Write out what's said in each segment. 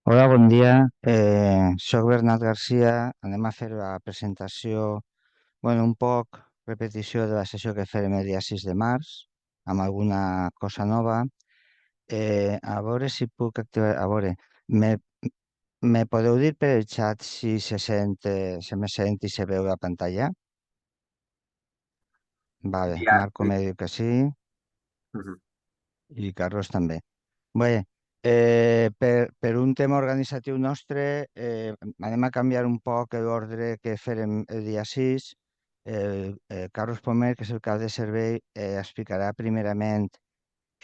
Hola, bon dia. Soc Bernat Garcia. Anem a fer la presentació, un poc repetició de la sessió que farem el dia 6 de març, amb alguna cosa nova. A veure si puc activar... A veure, me, me podeu dir per el xat si se me sent i se veu la pantalla? Vale, Ya, Marco me diu que sí ujú. i Carlos també. Bé, per un tema organitzatiu nostre, anem a canviar un poc l'ordre que farem el dia 6. Carlos Pomer, que és el cap de servei, explicarà primerament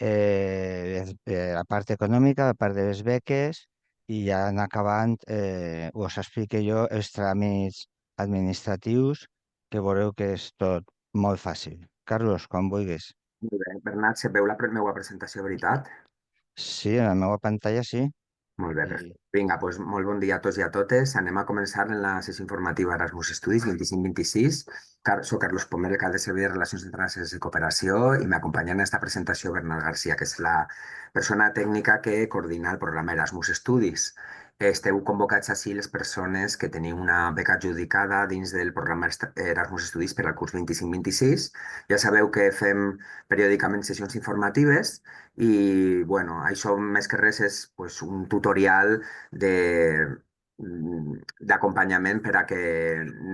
la part econòmica, la part de les beques, i ja en acabant us explique jo els tràmits administratius, que veureu que és tot molt fàcil. Carlos, quan vulguis. Molt bé. Bernat, se veu la meva presentació, veritat? Sí, en la meva pantalla sí. Molt bé, I perfecte. Vinga, doncs molt bon dia a tots i a totes. Anem a començar en la sessió informativa Erasmus Estudis 25-26. Soc Carlos Pomer, el cap de Servei de Relacions Internacionals i Cooperació, i m'acompanya en esta presentació Bernat Garcia, que és la persona tècnica que coordina el programa Erasmus Estudis. Esteu convocats així les persones que teniu una beca adjudicada dins del programa Erasmus Estudis per al curs 25-26. Ja sabeu que fem periòdicament sessions informatives i, bueno, això més que res és pues, un tutorial d'acompanyament per a que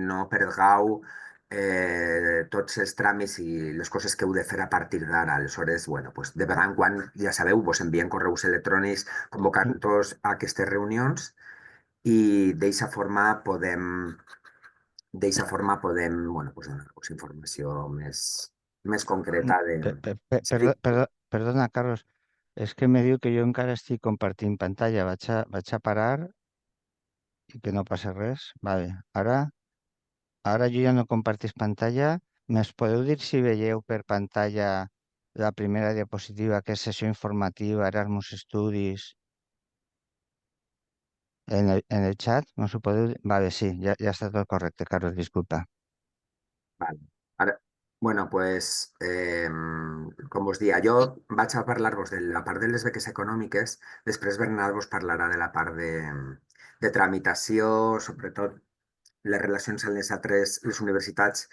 no perdgau tots els tràmits i les coses que heu de fer a partir d'ara. Aleshores, bueno, pues, de vegades en quan, ja sabeu, vos envien correus electrònics convocant-vos a aquestes reunions i d'eixa forma podem bueno, pues, donar-vos informació més concreta de... Sí. Perdona, Carlos, és que me diu que jo encara estic compartint pantalla. Vaig a parar i que no passa res. Vale. Ara jo ja no compartís pantalla. Me'ls podeu dir si veieu per pantalla la primera diapositiva, que és sessió informativa, Erasmus Studies, en el chat? No s'ho podeu dir? Vale, sí, ja està tot correcte, Carlos, disculpa. Vale. Ara, bueno, pues, com us dia, jo vaig a parlar-vos de la part de les beques econòmiques, després Bernat vos parlarà de la part de tramitació, sobretot les relacions amb les universitats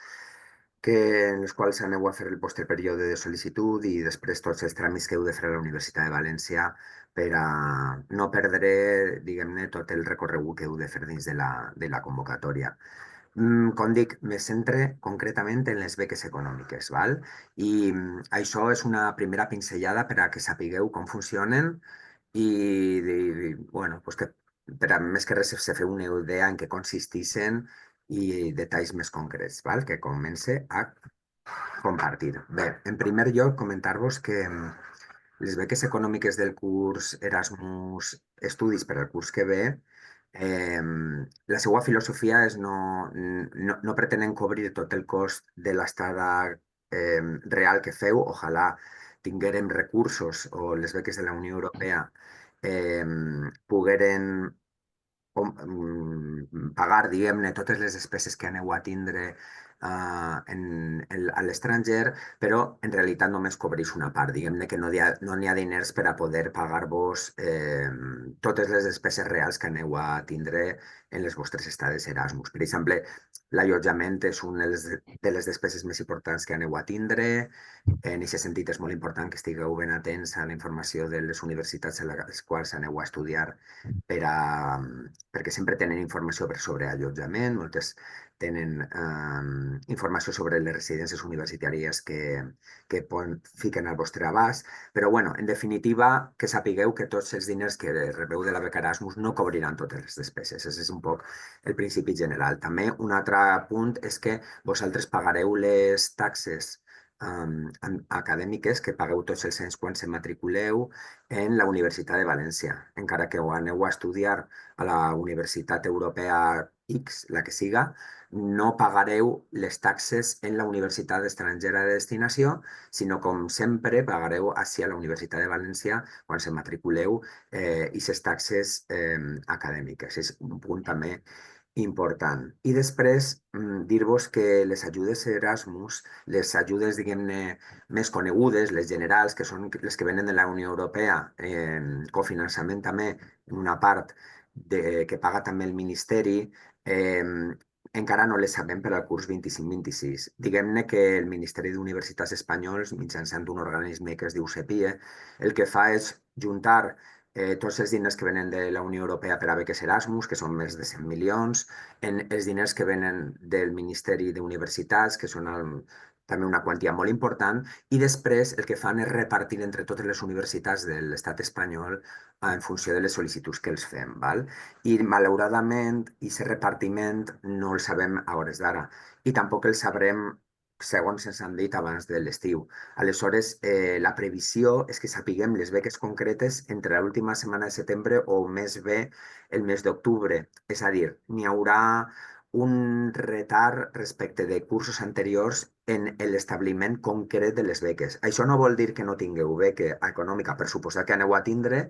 en les quals aneu a fer el vostre període de sol·licitud i després tots els tràmits que heu de fer a la Universitat de València per a no perdre, diguem-ne, tot el recorregut que heu de fer dins de la convocatòria. Com dic, me centre concretament en les beques econòmiques, val? I això és una primera pinzellada per a que sapigueu com funcionen bueno, pues que per a més que res se feu una idea en què consisteixen i detalls més concrets, val? Que comence a compartir. Bé, en primer lloc, comentar-vos que les beques econòmiques del curs Erasmus Estudis per al curs que ve, la seva filosofia és no pretenen cobrir tot el cost de l'estada real que feu. Ojalà tinguérem recursos o les beques de la Unió Europea eh, pogueren pagar, diguem-ne, totes les despeses que aneu a tindre a l'estranger, però en realitat només cobreix una part. Diguem-ne que no n'hi ha diners per a poder pagar-vos totes les despeses reals que aneu a tindre en les vostres estades Erasmus. Per exemple, l'allotjament és una de les despeses més importants que aneu a tindre. En aquest sentit, és molt important que estigueu ben atents a la informació de les universitats en les quals aneu a estudiar perquè sempre tenen informació sobre allotjament, moltes tenen informació sobre les residències universitàries que fiquen al vostre abast, però bueno, en definitiva, que sapigueu que tots els diners que rebeu de la beca Erasmus no cobriran totes les despeses. Aquest és un poc el principi general. També un altre punt és que vosaltres pagareu les taxes acadèmiques que pagueu tots els anys quan se matriculeu en la Universitat de València, encara que ho aneu a estudiar a la Universitat Europea X, la que siga, no pagareu les taxes en la universitat estrangera de destinació, sinó com sempre pagareu així a la Universitat de València quan se matriculeu i les taxes acadèmiques. És un punt també important. I després dir-vos que les ajudes Erasmus, les ajudes, diguem-ne, més conegudes, les generals, que són les que venen de la Unió Europea, cofinançament també, en una part que paga també el Ministeri, encara no les sabem per al curs 25-26. Diguem-ne que el Ministeri d'Universitats Espanyols, mitjançant un organisme que es diu SEPIE, el que fa és juntar tots els diners que venen de la Unió Europea per a beques Erasmus, que són més de 100 milions, els diners que venen del Ministeri d'Universitats, que són també una quantia molt important, i després el que fan és repartir entre totes les universitats de l'estat espanyol en funció de les sol·licituds que els fem. Val? I malauradament, aquest repartiment no el sabem a hores d'ara, i tampoc el sabrem segons ens han dit abans de l'estiu. Aleshores, la previsió és que sapiguem les beques concretes entre l'última setmana de setembre o més bé el mes d'octubre. És a dir, n'hi haurà un retard respecte de cursos anteriors en l'establiment concret de les beques. Això no vol dir que no tingueu beca econòmica, per suposar que aneu a tindre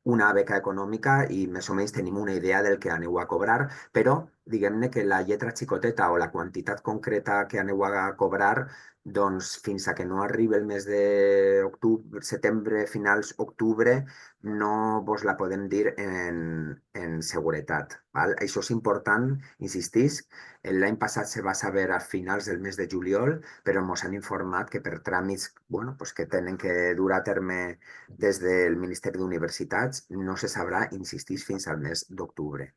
una beca econòmica i més o menys tenim una idea del que aneu a cobrar, però diguem-ne que la lletra xicoteta o la quantitat concreta que aneu a cobrar, doncs fins a que no arribi el mes d'octubre, setembre, finals octubre, no vos la podem dir en seguretat. Val? Això és important, insistís, l'any passat se va saber a finals del mes de juliol, però ens han informat que per tràmits bueno, pues que tenen que dur a terme des del Ministeri d'Universitats no se sabrà, insistís, fins al mes d'octubre.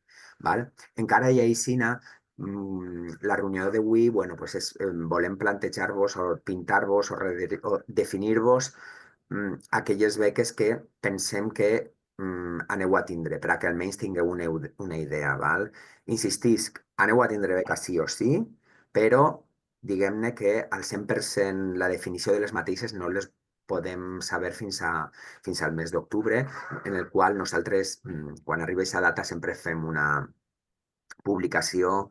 Encara hi ha aixina, la reunió d'avui bueno, pues volem plantejar-vos o pintar-vos o definir-vos aquelles beques que pensem que aneu a tindre, per a que almenys tingueu una idea. Val? Insistisc, aneu a tindre beca sí o sí, però diguem-ne que al 100% la definició de les mateixes no les podem saber fins al mes d'octubre, en el qual nosaltres, quan arriba aquesta data, sempre fem una publicació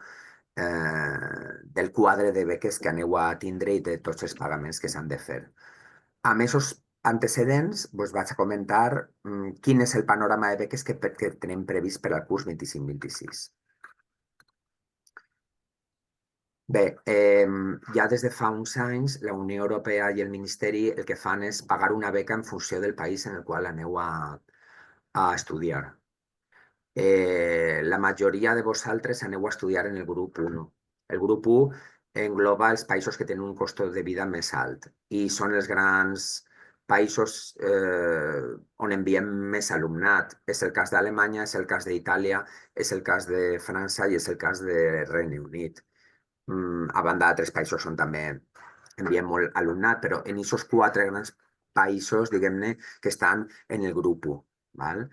del quadre de beques que aneu a tindre i de tots els pagaments que s'han de fer. A mesos antecedents, vos vaig a comentar quin és el panorama de beques que tenim previst per al curs 25-26. Bé, ja des de fa uns anys la Unió Europea i el Ministeri el que fan és pagar una beca en funció del país en el qual aneu a estudiar. La majoria de vosaltres aneu a estudiar en el grup 1. El grup 1 engloba els països que tenen un cost de vida més alt i són els grans països on enviem més alumnat. És el cas d'Alemanya, és el cas d'Itàlia, és el cas de França i és el cas de Regne Unit. A banda d'altres països on també enviem molt alumnat, però en aquests 4 grans països, diguem-ne, que estan en el grup 1. Val?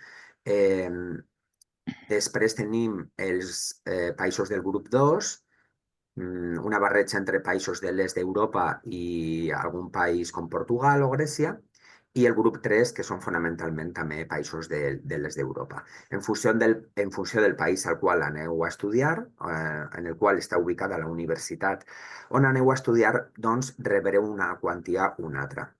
Després tenim els països del grup 2, una barreja entre països de l'est d'Europa i algun país com Portugal o Grècia, i el grup 3, que són fonamentalment també països de l'est d'Europa. En funció del país al qual aneu a estudiar, en el qual està ubicada la universitat on aneu a estudiar, doncs rebreu una quantia o una altra.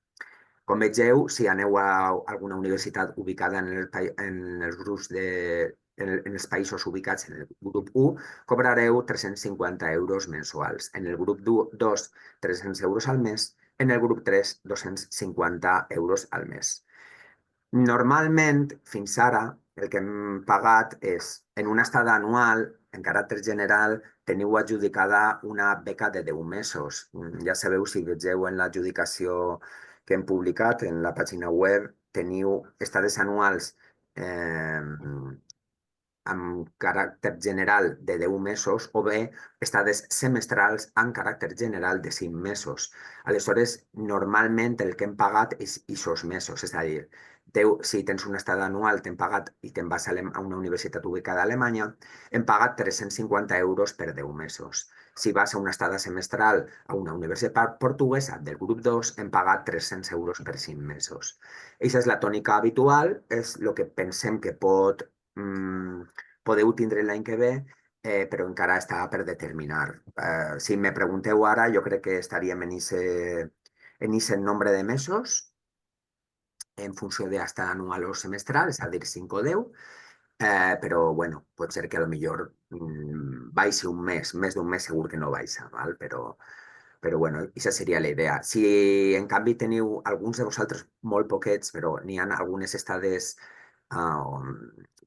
Com vegeu, si aneu a alguna universitat ubicada en els grups en els països ubicats en el grup 1, cobrareu 350 euros mensuals. En el grup 2, 300 euros al mes. En el grup 3, 250 euros al mes. Normalment, fins ara, el que hem pagat és, en una estada anual, en caràcter general, teniu adjudicada una beca de 10 mesos. Ja sabeu, si vegeu en l'adjudicació que hem publicat en la pàgina web, teniu estades anuals amb caràcter general de 10 mesos o bé estades semestrals amb caràcter general de 5 mesos. Aleshores, normalment el que hem pagat és aquests mesos, és a dir, si tens una estada anual, t'hem pagat i te'n vas a una universitat ubicada a Alemanya, hem pagat 350 euros per 10 mesos. Si vas a una estada semestral a una universitat portuguesa del grup 2, hem pagat 300 euros per 5 mesos. Aquesta és la tònica habitual, és el que pensem que podeu tindre l'any que ve, però encara està per determinar. Si me pregunteu ara, jo crec que estaríem en aquest nombre de mesos, en funció de hasta anual o semestral, és a dir, 5 o 10, però bueno, pot ser que a lo millor baixi un mes, més d'un mes segur que no baixa, val? Però bueno, aquesta seria la idea. Si en canvi teniu alguns de vosaltres molt poquets, però n'hi ha algunes estades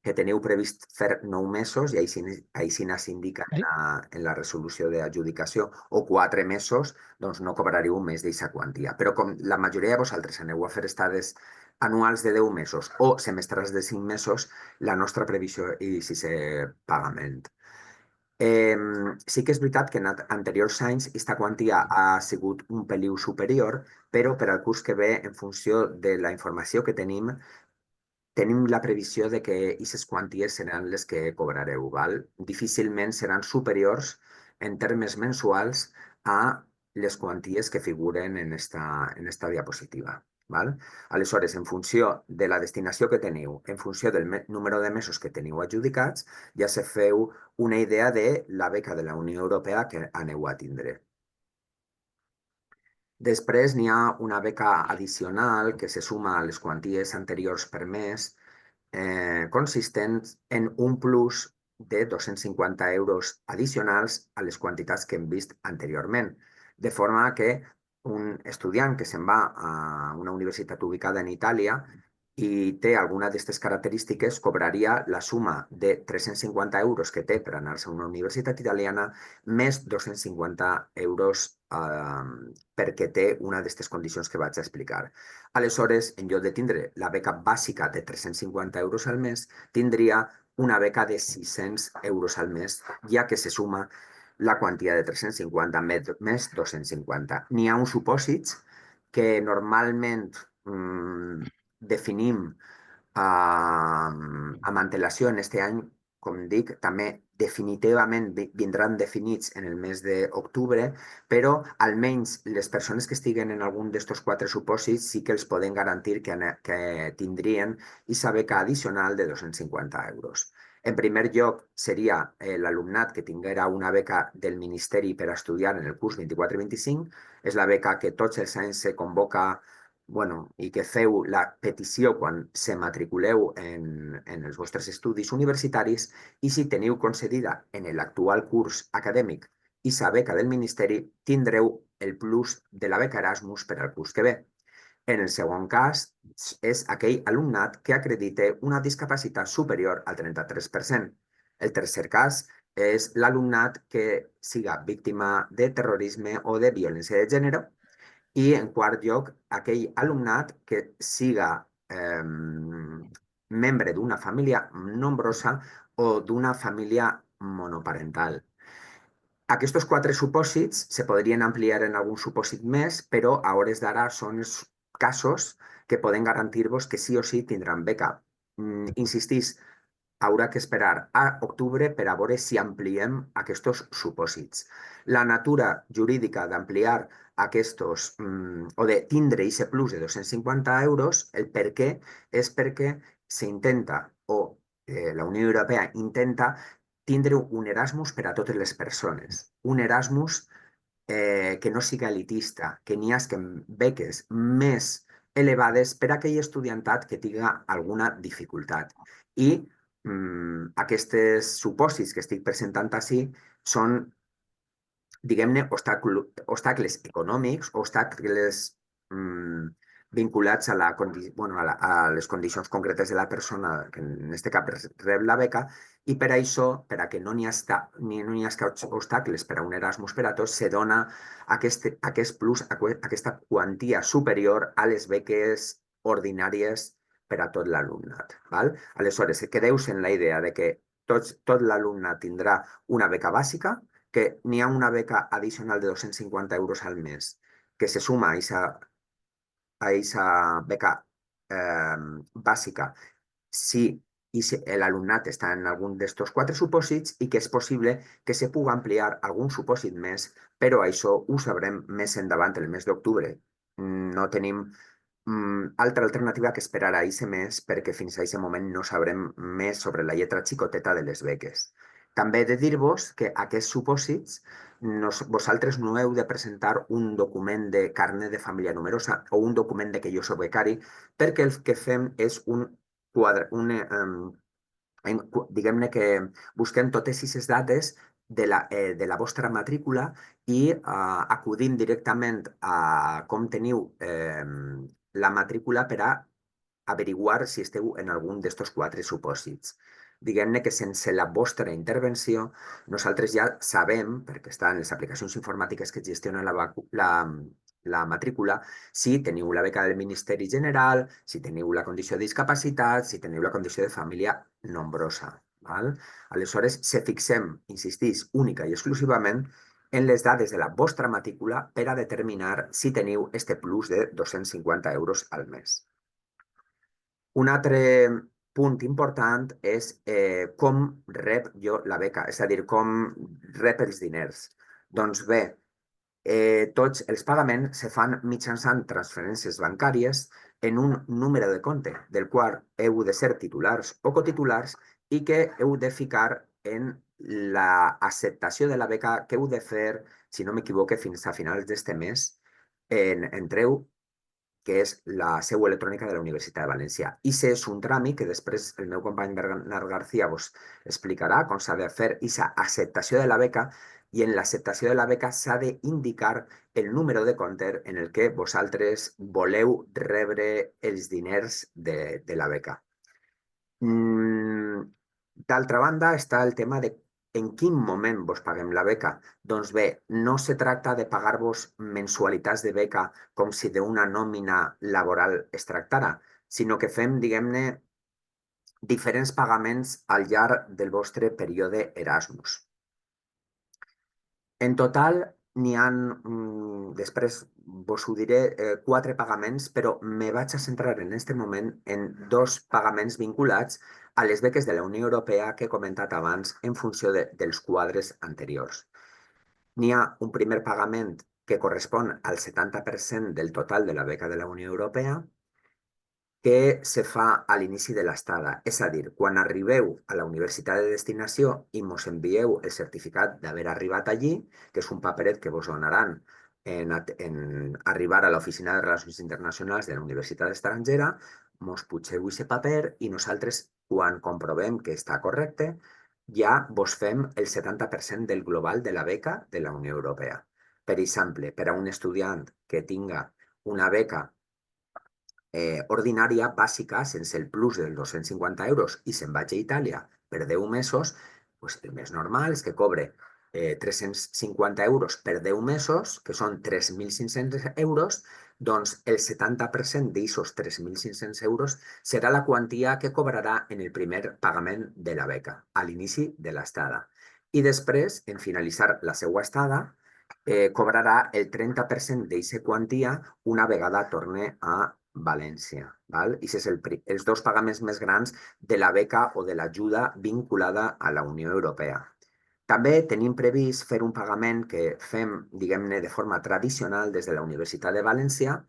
que teniu previst fer 9 mesos i així s'indica Sí. en la resolució d'adjudicació o 4 mesos, doncs no cobrareu més d'aquesta quantia. Però com la majoria de vosaltres aneu a fer estades anuals de 10 mesos o semestrals de 5 mesos, la nostra previsió és aquest pagament. Sí que és veritat que en anteriors anys aquesta quantia ha sigut un peliu superior, però per al curs que ve, en funció de la informació que tenim la previsió de que aquestes quanties seran les que cobrareu, val? Difícilment seran superiors en termes mensuals a les quanties que figuren en esta diapositiva. Val? Aleshores, en funció de la destinació que teniu, en funció del número de mesos que teniu adjudicats, ja se feu una idea de la beca de la Unió Europea que aneu a tindre. Després n'hi ha una beca addicional que se suma a les quanties anteriors per mes, consistent en un plus de 250 euros addicionals a les quantitats que hem vist anteriorment. De forma que un estudiant que se'n va a una universitat ubicada en Itàlia i té alguna d'aquestes característiques, cobraria la suma de 350 euros que té per anar-se a una universitat italiana més 250 euros perquè té una d'aquestes condicions que vaig explicar. Aleshores, en lloc de tindre la beca bàsica de 350 euros al mes, tindria una beca de 600 euros al mes, ja que se suma la quantia de 350 més 250. N'hi ha uns supòsits que normalment definim amb antelació en este any, com dic, també definitivament vindran definits en el mes d'octubre, però almenys les persones que estiguen en algun d'aquests 4 supòsits sí que els poden garantir que tindrien aquesta beca addicional de 250 euros. En primer lloc, seria l'alumnat que tinguera una beca del Ministeri per a estudiar en el curs 24-25. És la beca que tots els anys se convoca i que feu la petició quan se matriculeu en els vostres estudis universitaris i si teniu concedida en l'actual curs acadèmic i la beca del Ministeri, tindreu el plus de la beca Erasmus per al curs que ve. En el segon cas, és aquell alumnat que acredite una discapacitat superior al 33%. El tercer cas és l'alumnat que siga víctima de terrorisme o de violència de gènere. I, en quart lloc, aquell alumnat que siga membre d'una família nombrosa o d'una família monoparental. Aquests 4 supòsits se podrien ampliar en algun supòsit més, però a hores d'ara són els casos que poden garantir-vos que sí o sí tindran beca. Insistís, haurà que esperar a octubre per a veure si ampliem aquests supòsits. La natura jurídica d'ampliar aquests, o de tindre aquest plus de 250 euros, el per què és perquè s'intenta, o la Unió Europea intenta, tindre un Erasmus per a totes les persones. Un Erasmus que no siga elitista, que n'hi hagi beques més elevades per a aquell estudiantat que tingui alguna dificultat. I aquests supòsits que estic presentant ací són, diguem-ne, obstacles econòmics, obstacles vinculats a les condicions concretes de la persona que en aquest cas rep la beca, i per això, per a que no n'hi hagi obstacles per a un Erasmus per a tots, se dona aquest plus, aquesta quantia superior a les beques ordinàries per a tot l'alumnat. Aleshores, quedeu-se en la idea de que tot l'alumnat tindrà una beca bàsica, que n'hi ha una beca addicional de 250 euros al mes que se suma a esa beca bàsica si l'alumnat està en algun d'aquests 4 supòsits i que és possible que se pugui ampliar algun supòsit més, però això ho sabrem més endavant, el mes d'octubre. No tenim altra alternativa que esperar a aquest mes perquè fins a aquest moment no sabrem més sobre la lletra xicoteta de les beques. També he de dir-vos que aquests supòsits vosaltres no heu de presentar un document de carnet de família numerosa o un document de que jo soc becari, perquè el que fem és diguem-ne que busquem totes aquestes dates de la vostra matrícula i acudim directament a com teniu la matrícula per a averiguar si esteu en algun d'estos quatre supòsits. Diguem-ne que sense la vostra intervenció nosaltres ja sabem, perquè està en les aplicacions informàtiques que gestionen la matrícula, si teniu la beca del Ministeri General, si teniu la condició de discapacitat, si teniu la condició de família nombrosa. Val? Aleshores, se fixem, insistís, única i exclusivament en les dades de la vostra matrícula per a determinar si teniu este plus de 250 euros al mes. Un altre punt important és com rep jo la beca, és a dir, com rep els diners. Doncs bé, tots els pagaments se fan mitjançant transferències bancàries en un número de compte del qual heu de ser titulars o cotitulars i que heu de ficar en l'acceptació de la beca que heu de fer, si no m'equivoque, fins a finals d'este mes, entreu que és la seu electrònica de la Universitat de València. I és un tràmit que després el meu company Bernard García vos explicarà com s'ha de fer aquesta acceptació de la beca, i en l'acceptació de la beca s'ha d'indicar el número de compte en el que vosaltres voleu rebre els diners de la beca. D'altra banda, està el tema de en quin moment vos paguem la beca. Doncs bé, no se tracta de pagar-vos mensualitats de beca com si d'una nòmina laboral es tractara, sinó que fem, diguem-ne, diferents pagaments al llarg del vostre període Erasmus. En total, n'hi ha, després vos ho diré, 4 pagaments, però me vaig a centrar en aquest moment en 2 pagaments vinculats a les beques de la Unió Europea que he comentat abans en funció dels quadres anteriors. N'hi ha un primer pagament que correspon al 70% del total de la beca de la Unió Europea, que se fa a l'inici de l'estada. És a dir, quan arribeu a la universitat de destinació i mos envieu el certificat d'haver arribat allí, que és un paperet que vos donaran en arribar a l'Oficina de Relacions Internacionals de la Universitat Estrangera, mos putxeu aquest paper i nosaltres, quan comprovem que està correcte, ja vos fem el 70% del global de la beca de la Unió Europea. Per exemple, per a un estudiant que tinga una beca ordinària bàsica sense el plus dels 250 euros i se'n vaig a Itàlia per 10 mesos, pues el més normal és que cobre 350 euros per 10 mesos, que són 3.500 euros, doncs el 70% d'aquests 3.500 euros serà la quantia que cobrarà en el primer pagament de la beca, a l'inici de l'estada. I després, en finalitzar la seva estada, cobrarà el 30% d'aquesta quantia una vegada torne a València. Val? I és els 2 pagaments més grans de la beca o de l'ajuda vinculada a la Unió Europea. També tenim previst fer un pagament que fem, diguem-ne, de forma tradicional des de la Universitat de València.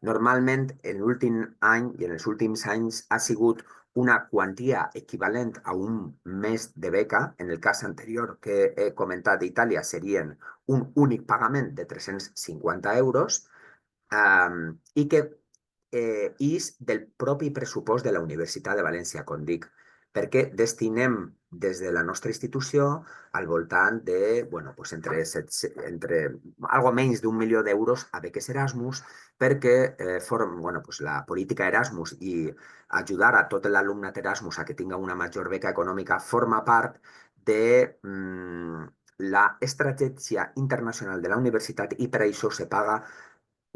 Normalment, en l'últim any i en els últims anys ha sigut una quantia equivalent a un mes de beca. En el cas anterior que he comentat d'Itàlia serien un únic pagament de 350 euros i que és del propi pressupost de la Universitat de València, com dic, perquè destinem des de la nostra institució al voltant de, bueno, pues entre algo menys d'1 milió d'euros a beques Erasmus, perquè bueno, pues la política Erasmus i ajudar a tot l'alumnat Erasmus a que tinga una major beca econòmica forma part de la estratègia internacional de la universitat, i per això se paga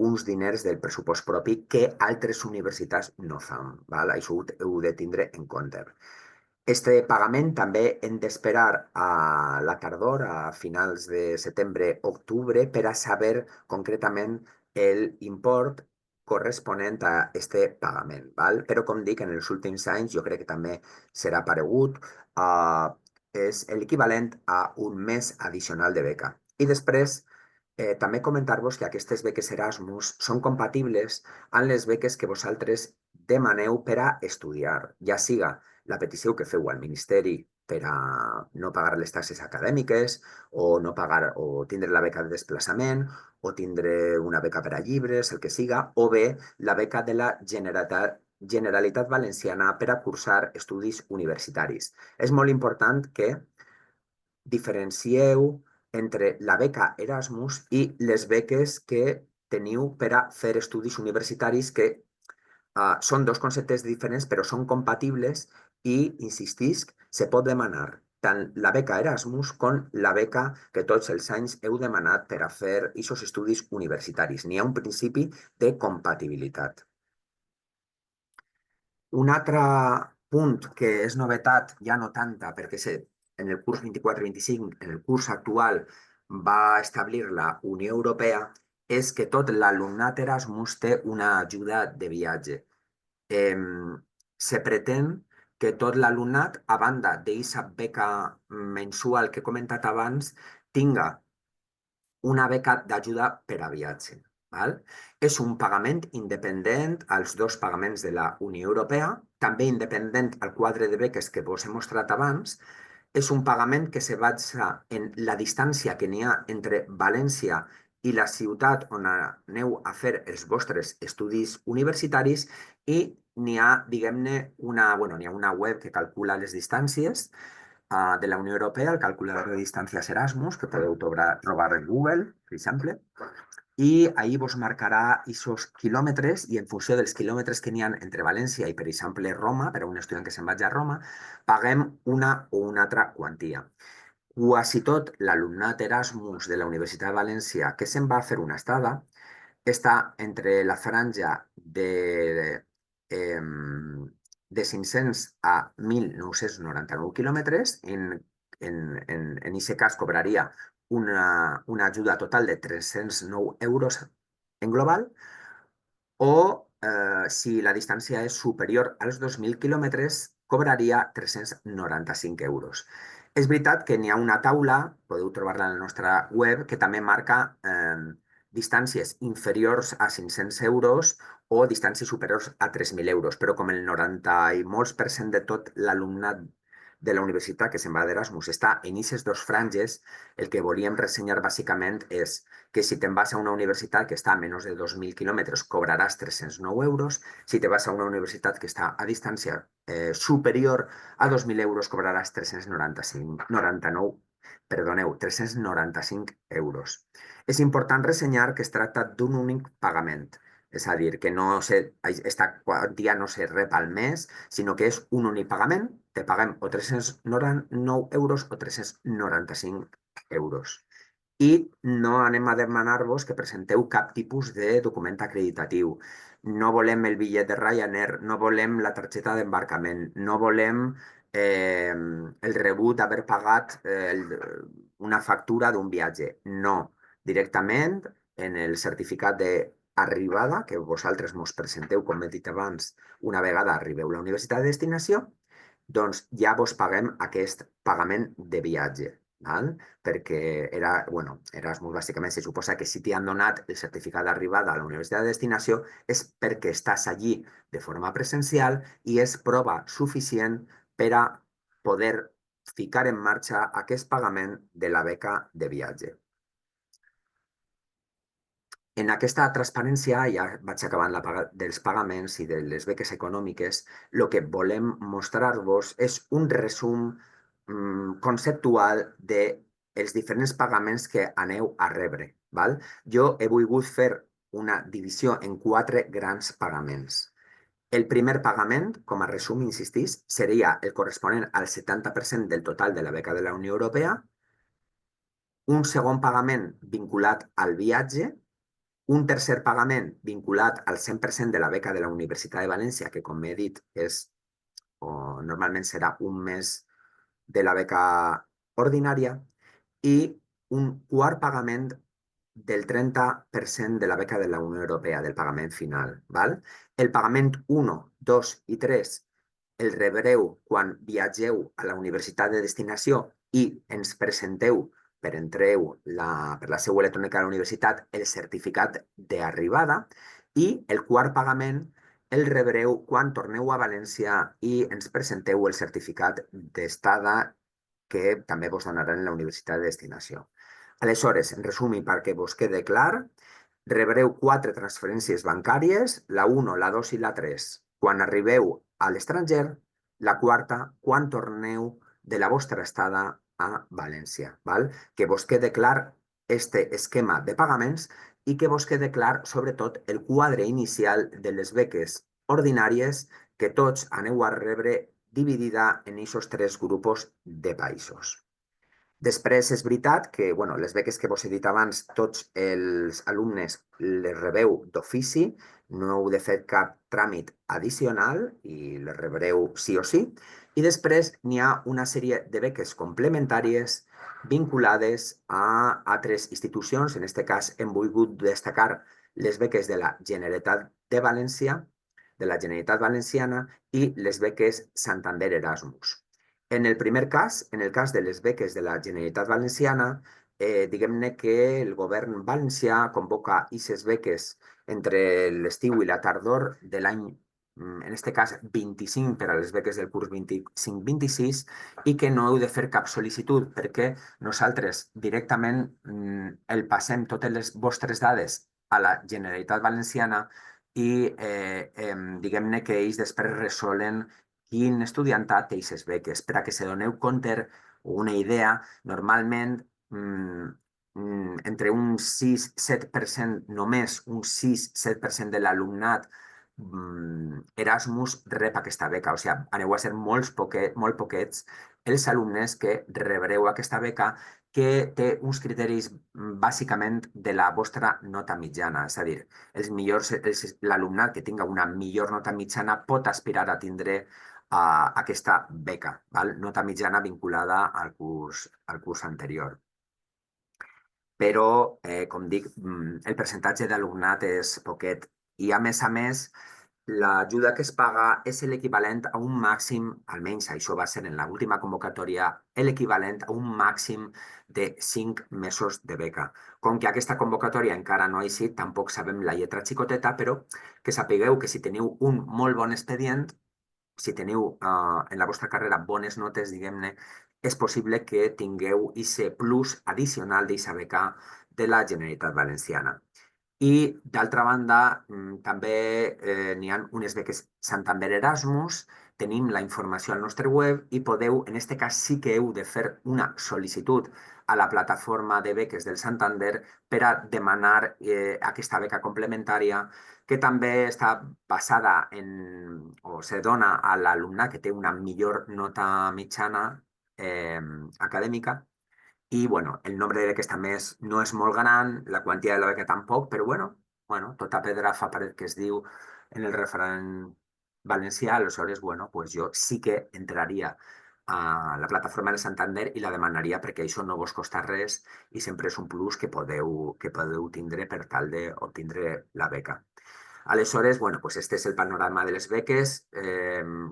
uns diners del pressupost propi que altres universitats no fan. Val? Això heu de tindre en compte. Este pagament també hem d'esperar a la tardor, a finals de setembre-octubre, per a saber concretament l'import corresponent a este pagament. Val? Però, com dic, en els últims anys jo crec que també serà paregut. És l'equivalent a un mes addicional de beca. I després, també comentar-vos que aquestes beques Erasmus són compatibles amb les beques que vosaltres demaneu per a estudiar, ja siga la petició que feu al Ministeri per a no pagar les taxes acadèmiques o no pagar o tindre la beca de desplaçament o tindre una beca per a llibres, el que siga, o bé la beca de la Generalitat Valenciana per a cursar estudis universitaris. És molt important que diferencieu entre la beca Erasmus i les beques que teniu per a fer estudis universitaris, que són dos conceptes diferents però són compatibles i, insistisc, se pot demanar tant la beca Erasmus com la beca que tots els anys heu demanat per a fer aquests estudis universitaris. N'hi ha un principi de compatibilitat. Un altre punt que és novetat, ja no tanta, perquè en el curs 24-25, en el curs actual, va establir la Unió Europea, és que tot l'alumnat Erasmus té una ajuda de viatge. Se pretén que tot l'alumnat, a banda d'aquesta beca mensual que he comentat abans, tinga una beca d'ajuda per a viatge. Val? És un pagament independent als dos pagaments de la Unió Europea, també independent al quadre de beques que vos he mostrat abans. És un pagament que se basa en la distància que n'hi ha entre València i la ciutat on aneu a fer els vostres estudis universitaris, i n'hi ha, diguem-ne, n'hi ha una web que calcula les distàncies de la Unió Europea, el calculador de distàncies Erasmus, que podeu trobar en Google, per exemple, i ahir vos marcarà aquests quilòmetres, i en funció dels quilòmetres que n'hi ha entre València i, per exemple, Roma, per a un estudiant que se'n vagi a Roma, paguem una o una altra quantia. Quasi tot l'alumnat Erasmus de la Universitat de València que se'n va a fer una estada està entre la franja de 500 a 1.999 quilòmetres. En aquest cas cobraria una ajuda total de 309 euros en global, o si la distància és superior als 2.000 quilòmetres, cobraria 395 euros. És veritat que n'hi ha una taula, podeu trobar-la a la nostra web, que també marca distàncies inferiors a 500 euros o distàncies superiors a 3.000 euros, però com el 90 i molts per cent de tot l'alumnat de la universitat que se'n va d'Erasmus està en aquestes dos franges, el que volíem ressenyar bàsicament és que si te'n vas a una universitat que està a menys de 2.000 quilòmetres cobraràs 309 euros, si te vas a una universitat que està a distància superior a 2.000 euros cobraràs 395 euros. És important ressenyar que es tracta d'un únic pagament, és a dir, que aquesta quantia no se rep al mes, sinó que és un únic pagament, te paguem o 399 euros o 395 euros. I no anem a demanar-vos que presenteu cap tipus de document acreditatiu. No volem el bitllet de Ryanair, no volem la targeta d'embarcament, no volem el rebut d'haver pagat una factura d'un viatge. No, directament en el certificat d'arribada, que vosaltres mos presenteu, com he dit abans, una vegada arribeu a la universitat de destinació, doncs ja vos paguem aquest pagament de viatge. Val? Perquè Erasmus bàsicament se suposa que si t'han donat el certificat d'arribada a la universitat de destinació és perquè estàs allí de forma presencial i és prova suficient per a poder ficar en marxa aquest pagament de la beca de viatge. En aquesta transparència, ja vaig acabant dels pagaments i de les beques econòmiques, el que volem mostrar-vos és un resum conceptual dels diferents pagaments que aneu a rebre. Val? Jo he volgut fer una divisió en 4 grans pagaments. El primer pagament, com a resum, insistís, seria el corresponent al 70% del total de la beca de la Unió Europea. Un segon pagament vinculat al viatge. Un tercer pagament vinculat al 100% de la beca de la Universitat de València, que, com he dit, normalment serà un mes de la beca ordinària, i un quart pagament del 30% de la beca de la Unió Europea, del pagament final. Val? El pagament 1, 2 i 3 el rebreu quan viatgeu a la universitat de destinació i ens presenteu per la seu electrònica de la universitat el certificat d'arribada, i el quart pagament el rebreu quan torneu a València i ens presenteu el certificat d'estada que també vos donaran la universitat de destinació. Aleshores, en resum, i perquè vos quede clar, rebreu 4 transferències bancàries, la 1, la 2 i la 3, quan arribeu a l'estranger, la quarta, quan torneu de la vostra estada a València, val? Que vos quede clar este esquema de pagaments i que vos quede clar, sobretot, el quadre inicial de les beques ordinàries que tots aneu a rebre dividida en aquests tres grups de països. Després és veritat que bueno, les beques que vos he dit abans, tots els alumnes les rebeu d'ofici, no heu de fer cap tràmit addicional i les rebreu sí o sí. I després n'hi ha una sèrie de beques complementàries vinculades a altres institucions. En aquest cas hem volgut destacar les beques de la Generalitat de València, de la Generalitat Valenciana i les beques Santander Erasmus. En el primer cas, en el cas de les beques de la Generalitat Valenciana, diguem-ne que el govern valencià convoca aquestes beques entre l'estiu i la tardor de l'any, en aquest cas 25 per a les beques del curs 25-26 i que no heu de fer cap sol·licitud perquè nosaltres directament el passem totes les vostres dades a la Generalitat Valenciana i diguem-ne que ells després resolen quin estudiantat té aquestes beques. Per a que se doneu compte o una idea, normalment entre un 6-7%, només un 6-7% de l'alumnat Erasmus rep aquesta beca. O sigui, aneu a ser molt poquets els alumnes que rebreu aquesta beca que té uns criteris bàsicament de la vostra nota mitjana. És a dir, l'alumnat que tinga una millor nota mitjana pot aspirar a tindre aquesta beca, val? Nota mitjana vinculada al curs anterior. Però, com dic, el percentatge d'alumnat és poquet i, a més, l'ajuda que es paga és l'equivalent a un màxim, almenys això va ser en l'última convocatòria, l'equivalent a un màxim de 5 mesos de beca. Com que aquesta convocatòria encara no ha eixit, tampoc sabem la lletra xicoteta, però que sapigueu que si teniu un molt bon expedient, si teniu en la vostra carrera bones notes, diguem-ne, és possible que tingueu aquest plus addicional d'aquesta beca de la Generalitat Valenciana. I, d'altra banda, també n'hi ha unes beques Santander Erasmus, tenim la informació al nostre web i podeu, en aquest cas sí que heu de fer una sol·licitud a la plataforma de beques del Santander per a demanar aquesta beca complementària que també està basada o se dona a l'alumnat que té una millor nota mitjana acadèmica i, bueno, el nombre de beques també no és molt gran, la quantia de la beca tampoc, però, bueno, tota pedra fa paret que es diu en el refrany valencià, aleshores, bueno, pues jo sí que entraria a la plataforma del Santander i la demanaria perquè això no vos costa res i sempre és un plus que podeu tindre per tal d'obtindre la beca. Aleshores, bueno, pues este és el panorama de les beques.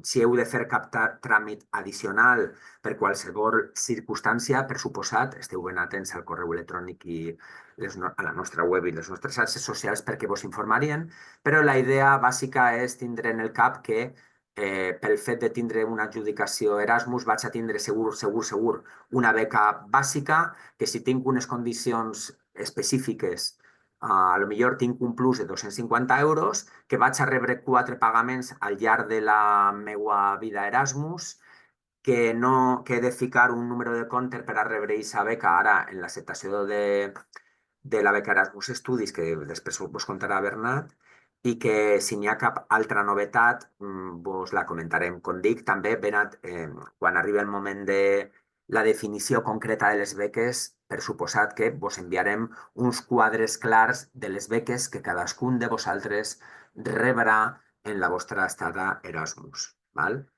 Si heu de fer cap tràmit addicional per qualsevol circumstància, per suposat, esteu ben atents al correu electrònic i a la nostra web i les nostres xarxes socials perquè vos informarien, però la idea bàsica és tindre en el cap que pel fet de tindre una adjudicació Erasmus vaig a tindre segur una beca bàsica, que si tinc unes condicions específiques a lo millor tinc un plus de 250 euros que vaig a rebre 4 pagaments al llarg de la meva vida Erasmus, que he de ficar un número de compte per a rebre aquesta beca ara en l'acceptació de la beca Erasmus Estudis, que després vos contarà Bernat, i que si n'hi ha cap altra novetat vos la comentarem. Com dic, també, Bernat, quan arribi el moment de la definició concreta de les beques, per suposat que vos enviarem uns quadres clars de les beques que cadascun de vosaltres rebrà en la vostra estada Erasmus. Val?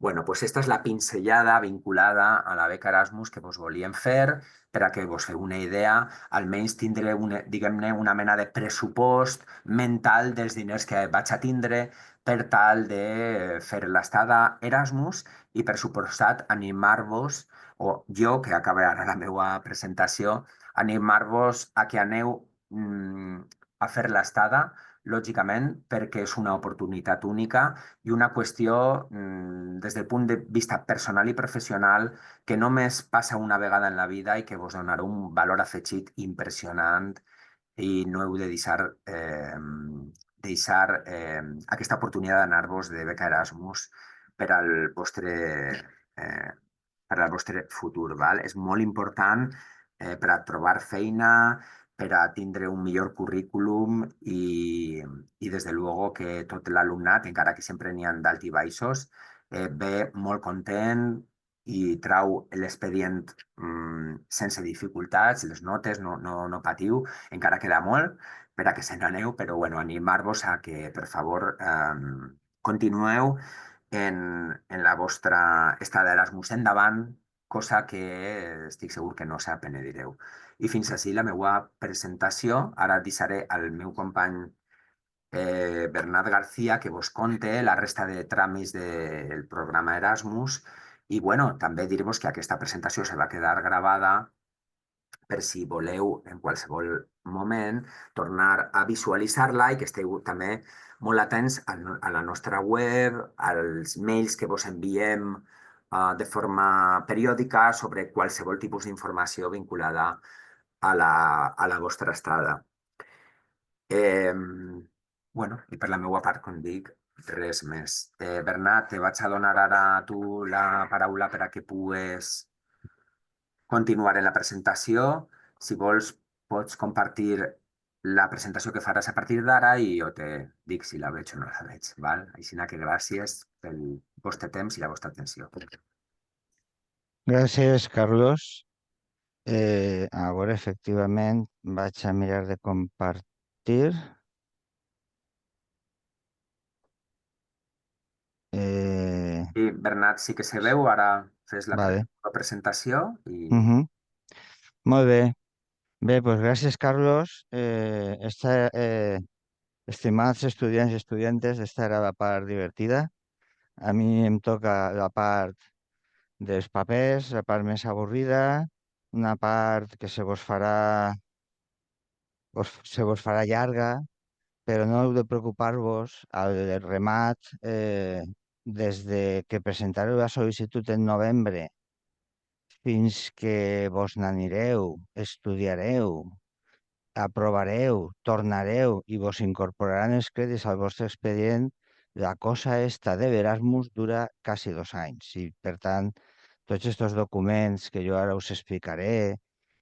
Bueno, pues esta és la pinzellada vinculada a la beca Erasmus que vos volíem fer per a que vos feu una idea, almenys tindre, diguem-ne, una mena de pressupost mental dels diners que vaig a tindre per tal de fer l'estada Erasmus i, per suposat, animar-vos, o jo, que acabo ara la meva presentació, animar-vos a que aneu a fer l'estada, lògicament, perquè és una oportunitat única i una qüestió des del punt de vista personal i professional que només passa una vegada en la vida i que vos donarà un valor afegit impressionant i no heu de deixar aquesta oportunitat d'anar-vos de beca Erasmus per al vostre per al vostre futur, val? És molt important per a trobar feina, per a tindre un millor currículum i des de luego que tot l'alumnat, encara que sempre n'hi ha d'alt i baixos, ve molt content i trau l'expedient sense dificultats, les notes, no patiu, encara queda molt per a que se n'aneu, però bueno, animar-vos a que, per favor, continueu en la vostra estada d'Erasmus endavant, cosa que estic segur que no s'apenedireu. I fins així la meva presentació. Ara deixaré al meu company Bernat García que vos conte la resta de tràmits del programa Erasmus i bueno, també dir-vos que aquesta presentació se va quedar gravada per si voleu en qualsevol moment tornar a visualitzar-la i que esteu també molt atents a la nostra web, als mails que vos enviem de forma periòdica sobre qualsevol tipus d'informació vinculada a la vostra estada. Eh, bueno, i per la meva part, com dic, res més. Bernat, te vaig a donar ara a tu la paraula per a que pugues continuar en la presentació. Si vols, pots compartir la presentació que faràs a partir d'ara i jo te dic si la veig o no la veig, val? Així que gràcies pel vostre temps i la vostra atenció. Gràcies, Carlos. Ara, efectivament, vaig a mirar de compartir. Eh, I Bernat sí que se veu, ara fes vale. la presentació i Mhm. Molt bé. Bé, doncs gràcies, Carlos. Estimats estudiants i estudiantes, esta era la part divertida. A mi em toca la part dels papers, la part més avorrida, una part que se vos farà llarga, però no heu de preocupar-vos al remat, des de que presentareu la sol·licitud en novembre fins que vos n'anireu, estudiareu, aprovareu, tornareu i vos incorporaran els crèdits al vostre expedient, la cosa esta de l'Erasmus dura quasi 2 anys. I, per tant, tots aquests documents que jo ara us explicaré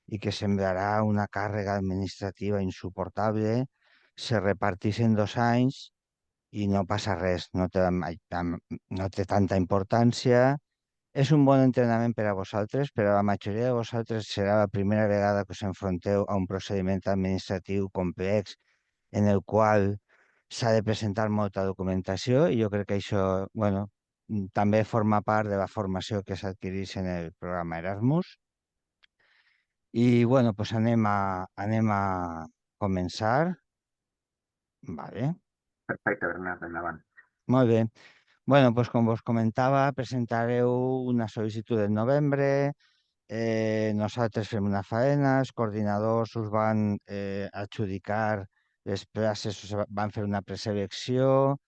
i que semblarà una càrrega administrativa insuportable, se reparteixen 2 anys i no passa res, no té tanta importància. És un bon entrenament per a vosaltres, però a la majoria de vosaltres serà la primera vegada que us enfronteu a un procediment administratiu complex en el qual s'ha de presentar molta documentació i jo crec que això, bueno, també forma part de la formació que s'adquireix en el programa Erasmus. I, bueno, doncs anem a començar. Vale, perfecte, Bernat, endavant. molt bé. Bueno, doncs com vos comentava, presentareu una sol·licitud en novembre. Nosaltres fem una faena, els coordinadors us van adjudicar les places, van fer una preselecció,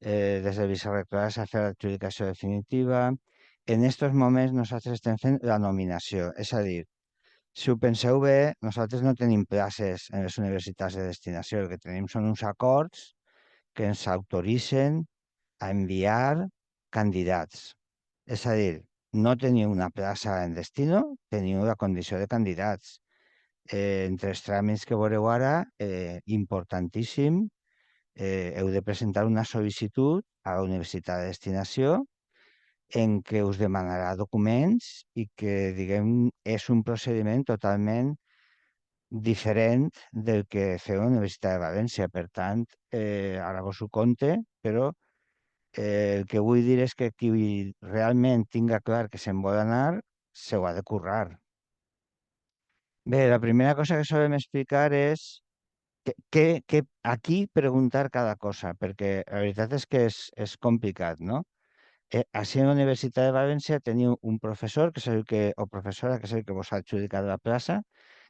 des del vicerrectorat s'ha fet l'adjudicació definitiva. En aquests moments nosaltres estem fent la nominació, és a dir, si ho penseu bé, nosaltres no tenim places en les universitats de destinació, el que tenim són uns acords que ens autoritzen a enviar candidats. És a dir, no teniu una plaça en destino, teniu la condició de candidats. Entre els tràmits que veureu ara, importantíssim, heu de presentar una sol·licitud a la universitat de destinació en què us demanarà documents i que, diguem, és un procediment totalment diferent del que feu a la Universitat de València. Per tant, ara vos ho conte, però el que vull dir és que qui realment tinga clar que se'n vol anar, se ho ha de currar. Bé, la primera cosa que solem explicar és a qui preguntar cada cosa, perquè la veritat és que és complicat, no? Així a la Universitat de València teniu un professor que és el que, o professora que és el que vos ha adjudicat la plaça,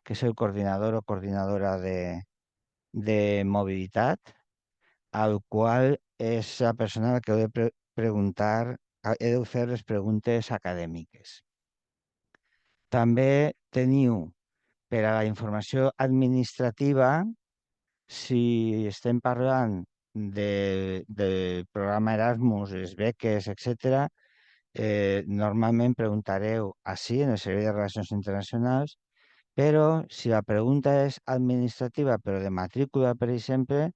que és el coordinador o coordinadora de mobilitat, al qual és la persona a la que heu de preguntar, heu de fer les preguntes acadèmiques. També teniu per a la informació administrativa, si estem parlant del programa Erasmus, les beques, etc., Normalment preguntareu ací, en el Servei de Relacions Internacionals, però si la pregunta és administrativa, però de matrícula, per exemple,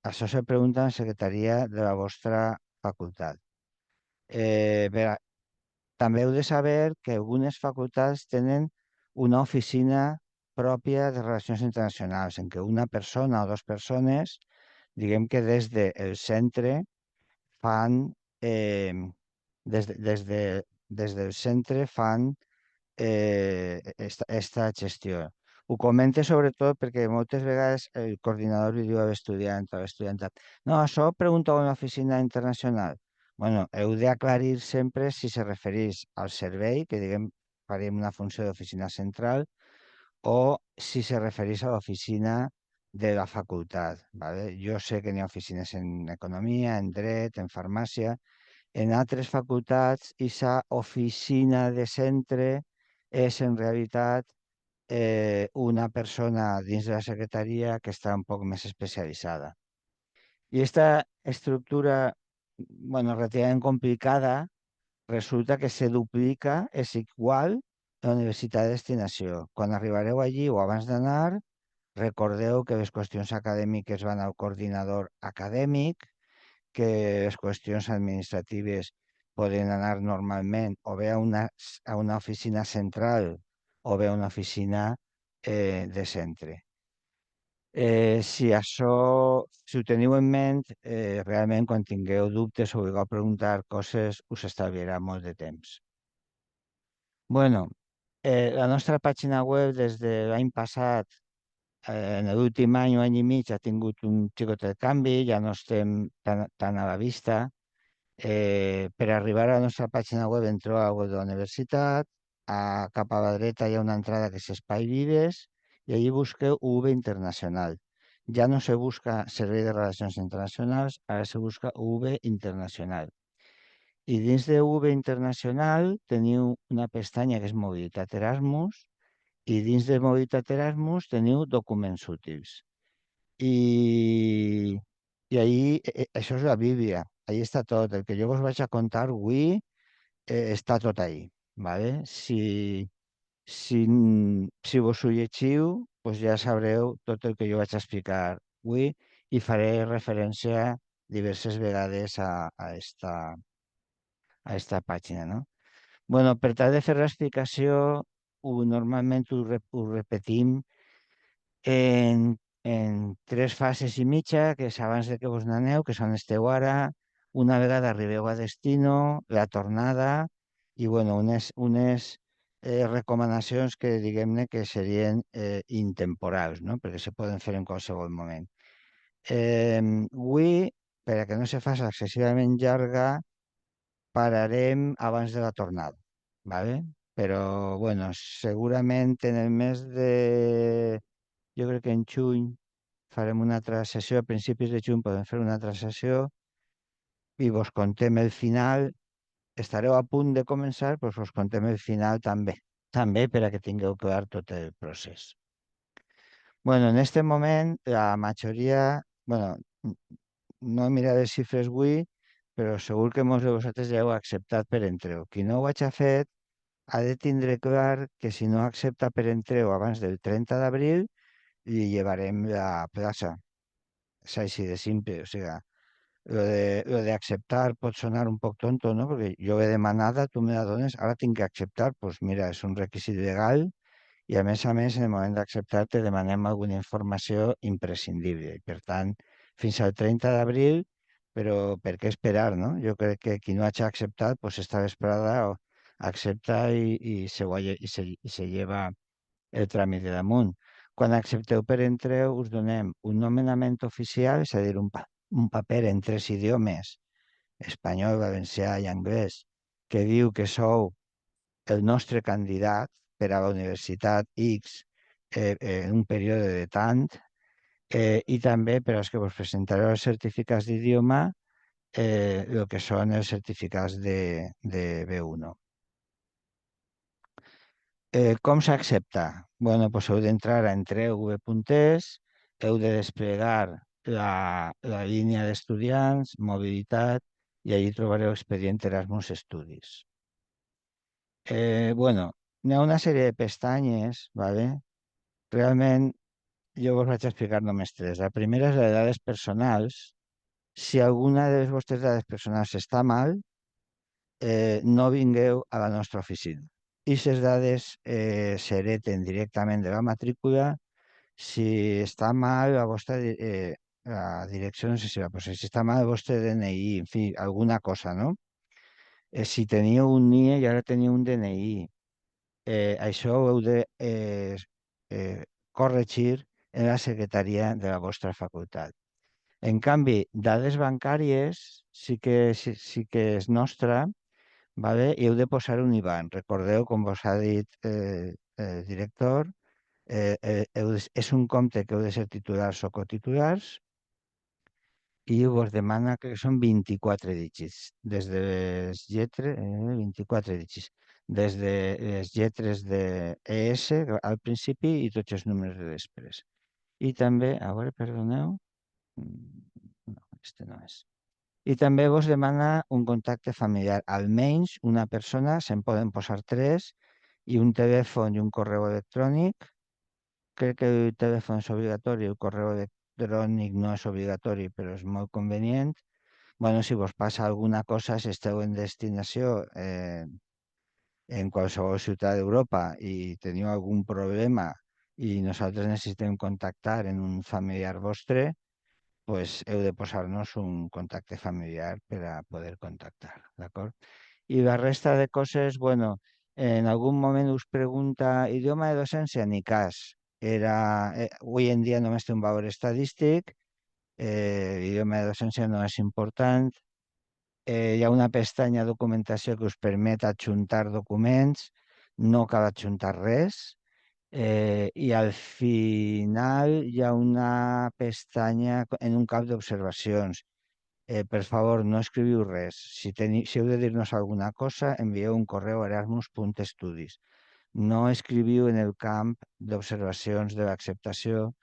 això se pregunta a la secretaria de la vostra facultat. Bé, també heu de saber que algunes facultats tenen una oficina pròpia de relacions internacionals, en què una persona o dues persones, diguem que des del centre fan, eh, des del centre fan esta gestió. Ho comente sobretot perquè moltes vegades el coordinador li diu a l'estudiant o a l'estudiantat: no, això pregunta a una oficina internacional. Bueno, heu d'aclarir sempre si se refereix al servei, que diguem farem una funció d'oficina central, o si se refereix a l'oficina de la facultat. ¿Vale? Jo sé que n'hi ha oficines en economia, en dret, en farmàcia, en altres facultats, aquesta oficina de centre és en realitat una persona dins de la secretaria que està un poc més especialitzada. I aquesta estructura, bueno, relativament complicada, resulta que se duplica, és igual a la universitat de destinació. Quan arribareu allí o abans d'anar, recordeu que les qüestions acadèmiques van al coordinador acadèmic, que les qüestions administratives poden anar normalment o bé a una oficina central o bé a una oficina de centre. Si ho teniu en ment, realment quan tingueu dubtes o vulgueu preguntar coses, us estalviarà molt de temps. Bueno, la nostra pàgina web des de l'any passat, en l'últim any o any i mig, ha tingut un xicot de canvi, ja no estem tan a la vista. Per arribar a la nostra pàgina web entreu a la web de la universitat, cap a la dreta hi ha una entrada que és Espai Vives i allí busqueu UV Internacional. Ja no se busca Servei de Relacions Internacionals, ara se busca UV Internacional. I dins de UV Internacional teniu una pestanya que és Mobilitat Erasmus i dins de Mobilitat Erasmus teniu documents útils. I, i ahí, això és la Bíblia, ahí està tot. El que jo us vaig a contar avui està tot ahí. ¿Vale? Si vos ho llegiu, doncs ja sabreu tot el que jo vaig explicar avui i faré referència diverses vegades a esta pàgina, no? Bueno, per tal de fer l'explicació, normalment ho repetim en tres fases i mitja, que és abans de que vos n'aneu, que són esteu ara, una vegada arribeu a destino, la tornada i bueno, unes recomanacions que diguem-ne que serien intemporals, no? Perquè se poden fer en qualsevol moment. Avui, per a que no se faci excessivament llarga, pararem abans de la tornada, ¿vale? Però, bueno, segurament en el mes de... Jo crec que en juny farem una altra sessió, a principis de juny podem fer una altra sessió i vos contem el final. Estareu a punt de començar, doncs vos contem el final també, també per a que tingueu clar tot el procés. Bueno, en este moment la majoria, bueno, no he mirat les xifres avui, però segur que molts de vosaltres ja heu acceptat per entreu. Qui no ho hagi fet ha de tindre clar que si no accepta per entreu abans del 30 d'abril, li llevarem la plaça. És així de simple, o sigui, lo de acceptar pot sonar un poc tonto, no? Perquè jo he demanada, tu me la dones, ara tinc que acceptar, doncs mira, és un requisit legal i a més, en el moment d'acceptar te demanem alguna informació imprescindible. I per tant, fins al 30 d'abril, però per què esperar, no? Jo crec que qui no hagi acceptat, doncs esta vesprada accepta i se lleva el tràmit de damunt. Quan accepteu per entreu, us donem un nomenament oficial, és a dir, un paper en tres idiomes, espanyol, valencià i anglès, que diu que sou el nostre candidat per a la Universitat X en un període de tant, i també per als que vos presentareu els certificats d'idioma, el que són els certificats de B1. Com s'accepta? Bueno, doncs heu d'entrar a entreu.v.es, heu de desplegar la línia d'estudiants, mobilitat, i allí trobareu expedient Erasmus Studis. Bueno, hi ha una sèrie de pestanyes, ¿vale? Realment, jo vos vaig explicar només tres. La primera és la de dades personals. Si alguna de les vostres dades personals està mal, no vingueu a la nostra oficina. I les dades s'hereten directament de la matrícula. Si està mal la direcció, no sé si va posar, si està mal el vostre DNI, en fi, alguna cosa, no? Si teniu un NIE i ara teniu un DNI, això ho heu de corregir en la secretaria de la vostra facultat. En canvi, dades bancàries sí que és nostra, vale? I heu de posar un IBAN. Recordeu, com vos ha dit el director, és un compte que heu de ser titulars o cotitulars i vos demana que són 24 dígits, des de les lletres, 24 dígits, des de les lletres de ES al principi i tots els números de després. I també, a veure, perdoneu, no, este no és. I també vos demana un contacte familiar, almenys una persona, se'n poden posar tres, i un telèfon i un correu electrònic. Crec que el telèfon és obligatori, el correu electrònic no és obligatori, però és molt convenient. Bueno, si vos passa alguna cosa, si esteu en destinació en qualsevol ciutat d'Europa i teniu algun problema i nosaltres necessitem contactar en un familiar vostre, pues heu de posar-nos un contacte familiar per a poder contactar, d'acord? I la resta de coses, bueno, en algun moment us pregunta idioma de docència, ni cas. Avui en dia només té un valor estadístic, l'idioma de docència no és important. Hi ha una pestanya documentació que us permet adjuntar documents, no cal adjuntar res. I al final hi ha una pestanya en un camp d'observacions. Per favor, no escriviu res. Si heu de dir-nos alguna cosa, envieu un correu a erasmus.estudis. No escriviu en el camp d'observacions de l'acceptació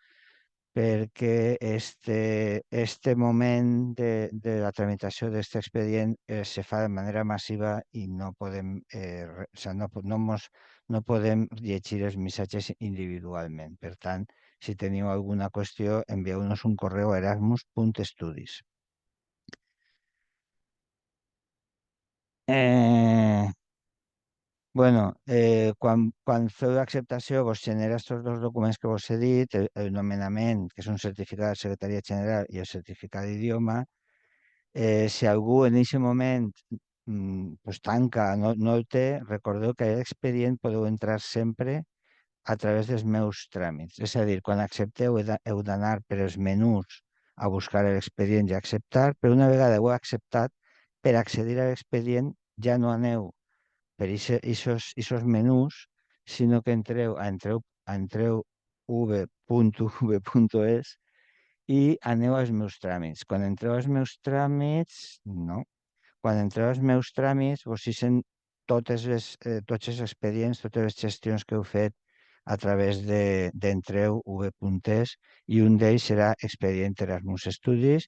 perquè este moment de la tramitació d'aquest expedient se fa de manera massiva i no podem, o sigui, no podem llegir els missatges individualment. Per tant, si teniu alguna qüestió, envieu-nos un correu a erasmus.estudis. Eh, bueno, quan feu l'acceptació vos genera aquests dos documents que vos he dit, el nomenament, que és un certificat de secretaria general i el certificat d'idioma. Si algú en aquest moment pues tanca, no el té, recordeu que a l'expedient podeu entrar sempre a través dels meus tràmits. És a dir, quan accepteu heu d'anar per els menús a buscar l'expedient i acceptar, però una vegada ho heu acceptat, per accedir a l'expedient ja no aneu per aquests menús, sinó que entreu v.v.es i aneu als meus tràmits. Quan entreu als meus tràmits, no. Quan entreu als meus tràmits, vos hicen tots els expedients, totes les gestions que heu fet a través d'entreu v.es i un d'ells serà expedient Erasmus Estudis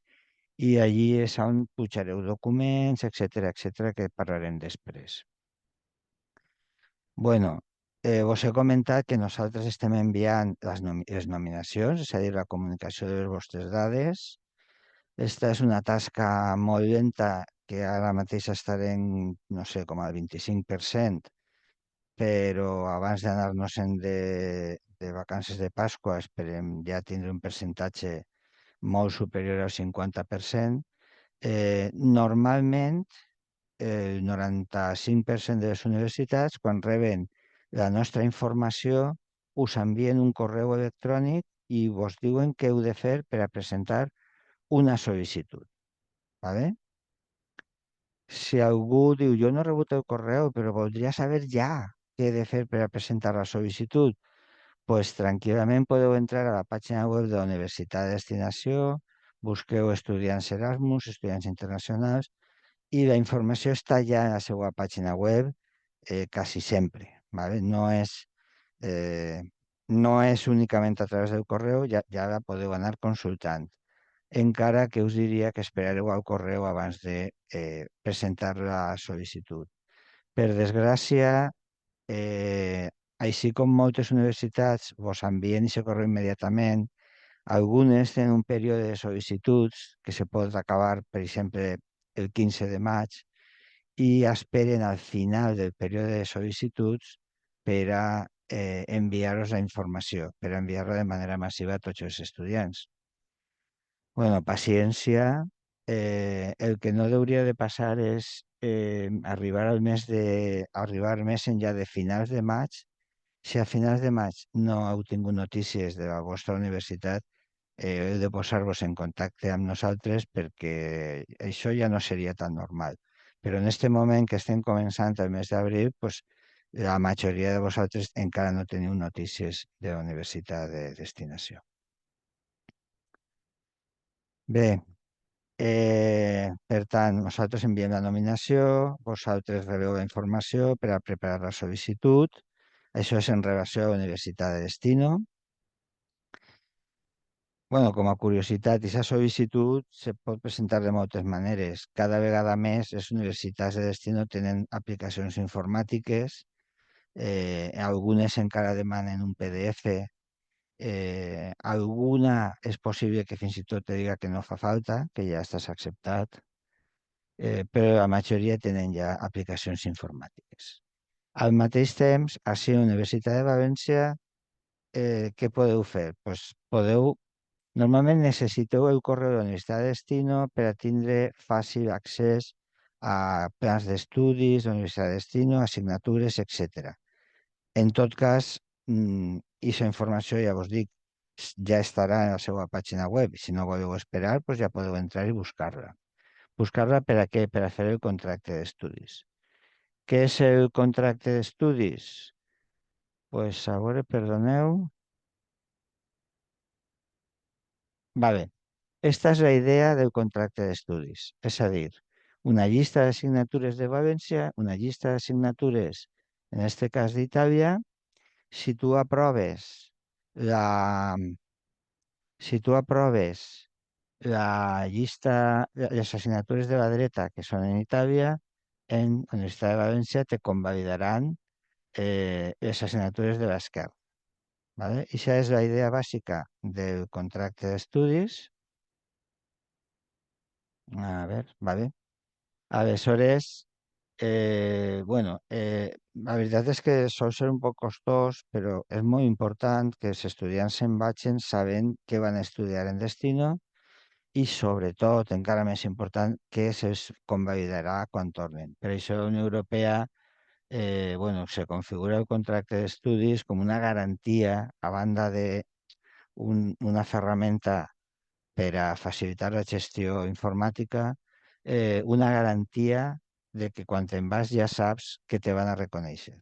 i allí és on pujareu documents, etc que parlarem després. Bueno, vos he comentat que nosaltres estem enviant les nominacions, és a dir, la comunicació de les vostres dades. Esta és una tasca molt lenta que ara mateix estarem, no sé, com al 25%, però abans d'anar-nos-en de vacances de Pasqua esperem ja tindre un percentatge molt superior al 50%. Normalment, el 95% de les universitats, quan reben la nostra informació, us envien un correu electrònic i vos diuen què heu de fer per a presentar una sol·licitud. ¿Vale? Si algú diu, jo no he rebut el correu, però voldria saber ja què he de fer per a presentar la sol·licitud, pues tranquil·lament podeu entrar a la pàgina web de la universitat de destinació, busqueu estudiants Erasmus, estudiants internacionals, i la informació està ja a la seva pàgina web quasi sempre. ¿Vale? Eh, no és únicament a través del correu, ja la podeu anar consultant. Encara que us diria que esperareu al correu abans de presentar la sol·licitud. Per desgràcia, així com moltes universitats vos envien i correu immediatament, algunes tenen un període de sol·licituds que se pot acabar, per exemple, el 15 de maig i esperen al final del període de sol·licituds per a enviar-los la informació, per a enviar-la de manera massiva a tots els estudiants. Bueno, paciència. El que no hauria de passar és arribar més enllà de finals de maig. Si a finals de maig no heu tingut notícies de la vostra universitat, heu de posar-vos en contacte amb nosaltres perquè això ja no seria tan normal. Però en aquest moment que estem començant el mes d'abril, pues, la majoria de vosaltres encara no teniu notícies de la universitat de destinació. Bé, per tant, nosaltres enviem la nominació, vosaltres rebeu la informació per a preparar la sol·licitud. Això és en relació a la universitat de destino. Bueno, com a curiositat, aquesta sol·licitud se pot presentar de moltes maneres. Cada vegada més les universitats de destino tenen aplicacions informàtiques, algunes encara demanen un PDF, alguna és possible que fins i tot te diga que no fa falta, que ja estàs acceptat, però la majoria tenen ja aplicacions informàtiques. Al mateix temps, així a la Universitat de València, què podeu fer? Pues normalment necessiteu el correu de la Universitat de Destino per a tindre fàcil accés a plans d'estudis de la Universitat de Destino, assignatures, etc. En tot cas, aquesta informació, ja vos dic, ja estarà en la seva pàgina web. Si no voleu esperar, doncs ja podeu entrar i buscar-la. Buscar-la per a què? Per a fer el contracte d'estudis. Què és el contracte d'estudis? Pues a veure, perdoneu. Vale. Esta és la idea del contracte d'estudis. És a dir, una llista d'assignatures de València, una llista d'assignatures, en aquest cas d'Itàlia. Si tu aproves la, si tu aproves la llista, les assignatures de la dreta que són en Itàlia, en la Universitat de València te convalidaran les assignatures de l'esquerra. ¿Vale? Esa és la idea bàsica del contracte d'estudis. A ver, vale. Aleshores, bueno, la veritat és que sol ser un poc costós, però és molt important que els estudiants se'n vagin sabent què van a estudiar en destino i, sobretot, encara més important, què se'ls convalidarà quan tornen. Per això la Unió Europea bueno, se configura el contracte d'estudis com una garantia, a banda de una ferramenta per a facilitar la gestió informàtica, una garantia de que quan te'n vas ja saps que te van a reconèixer.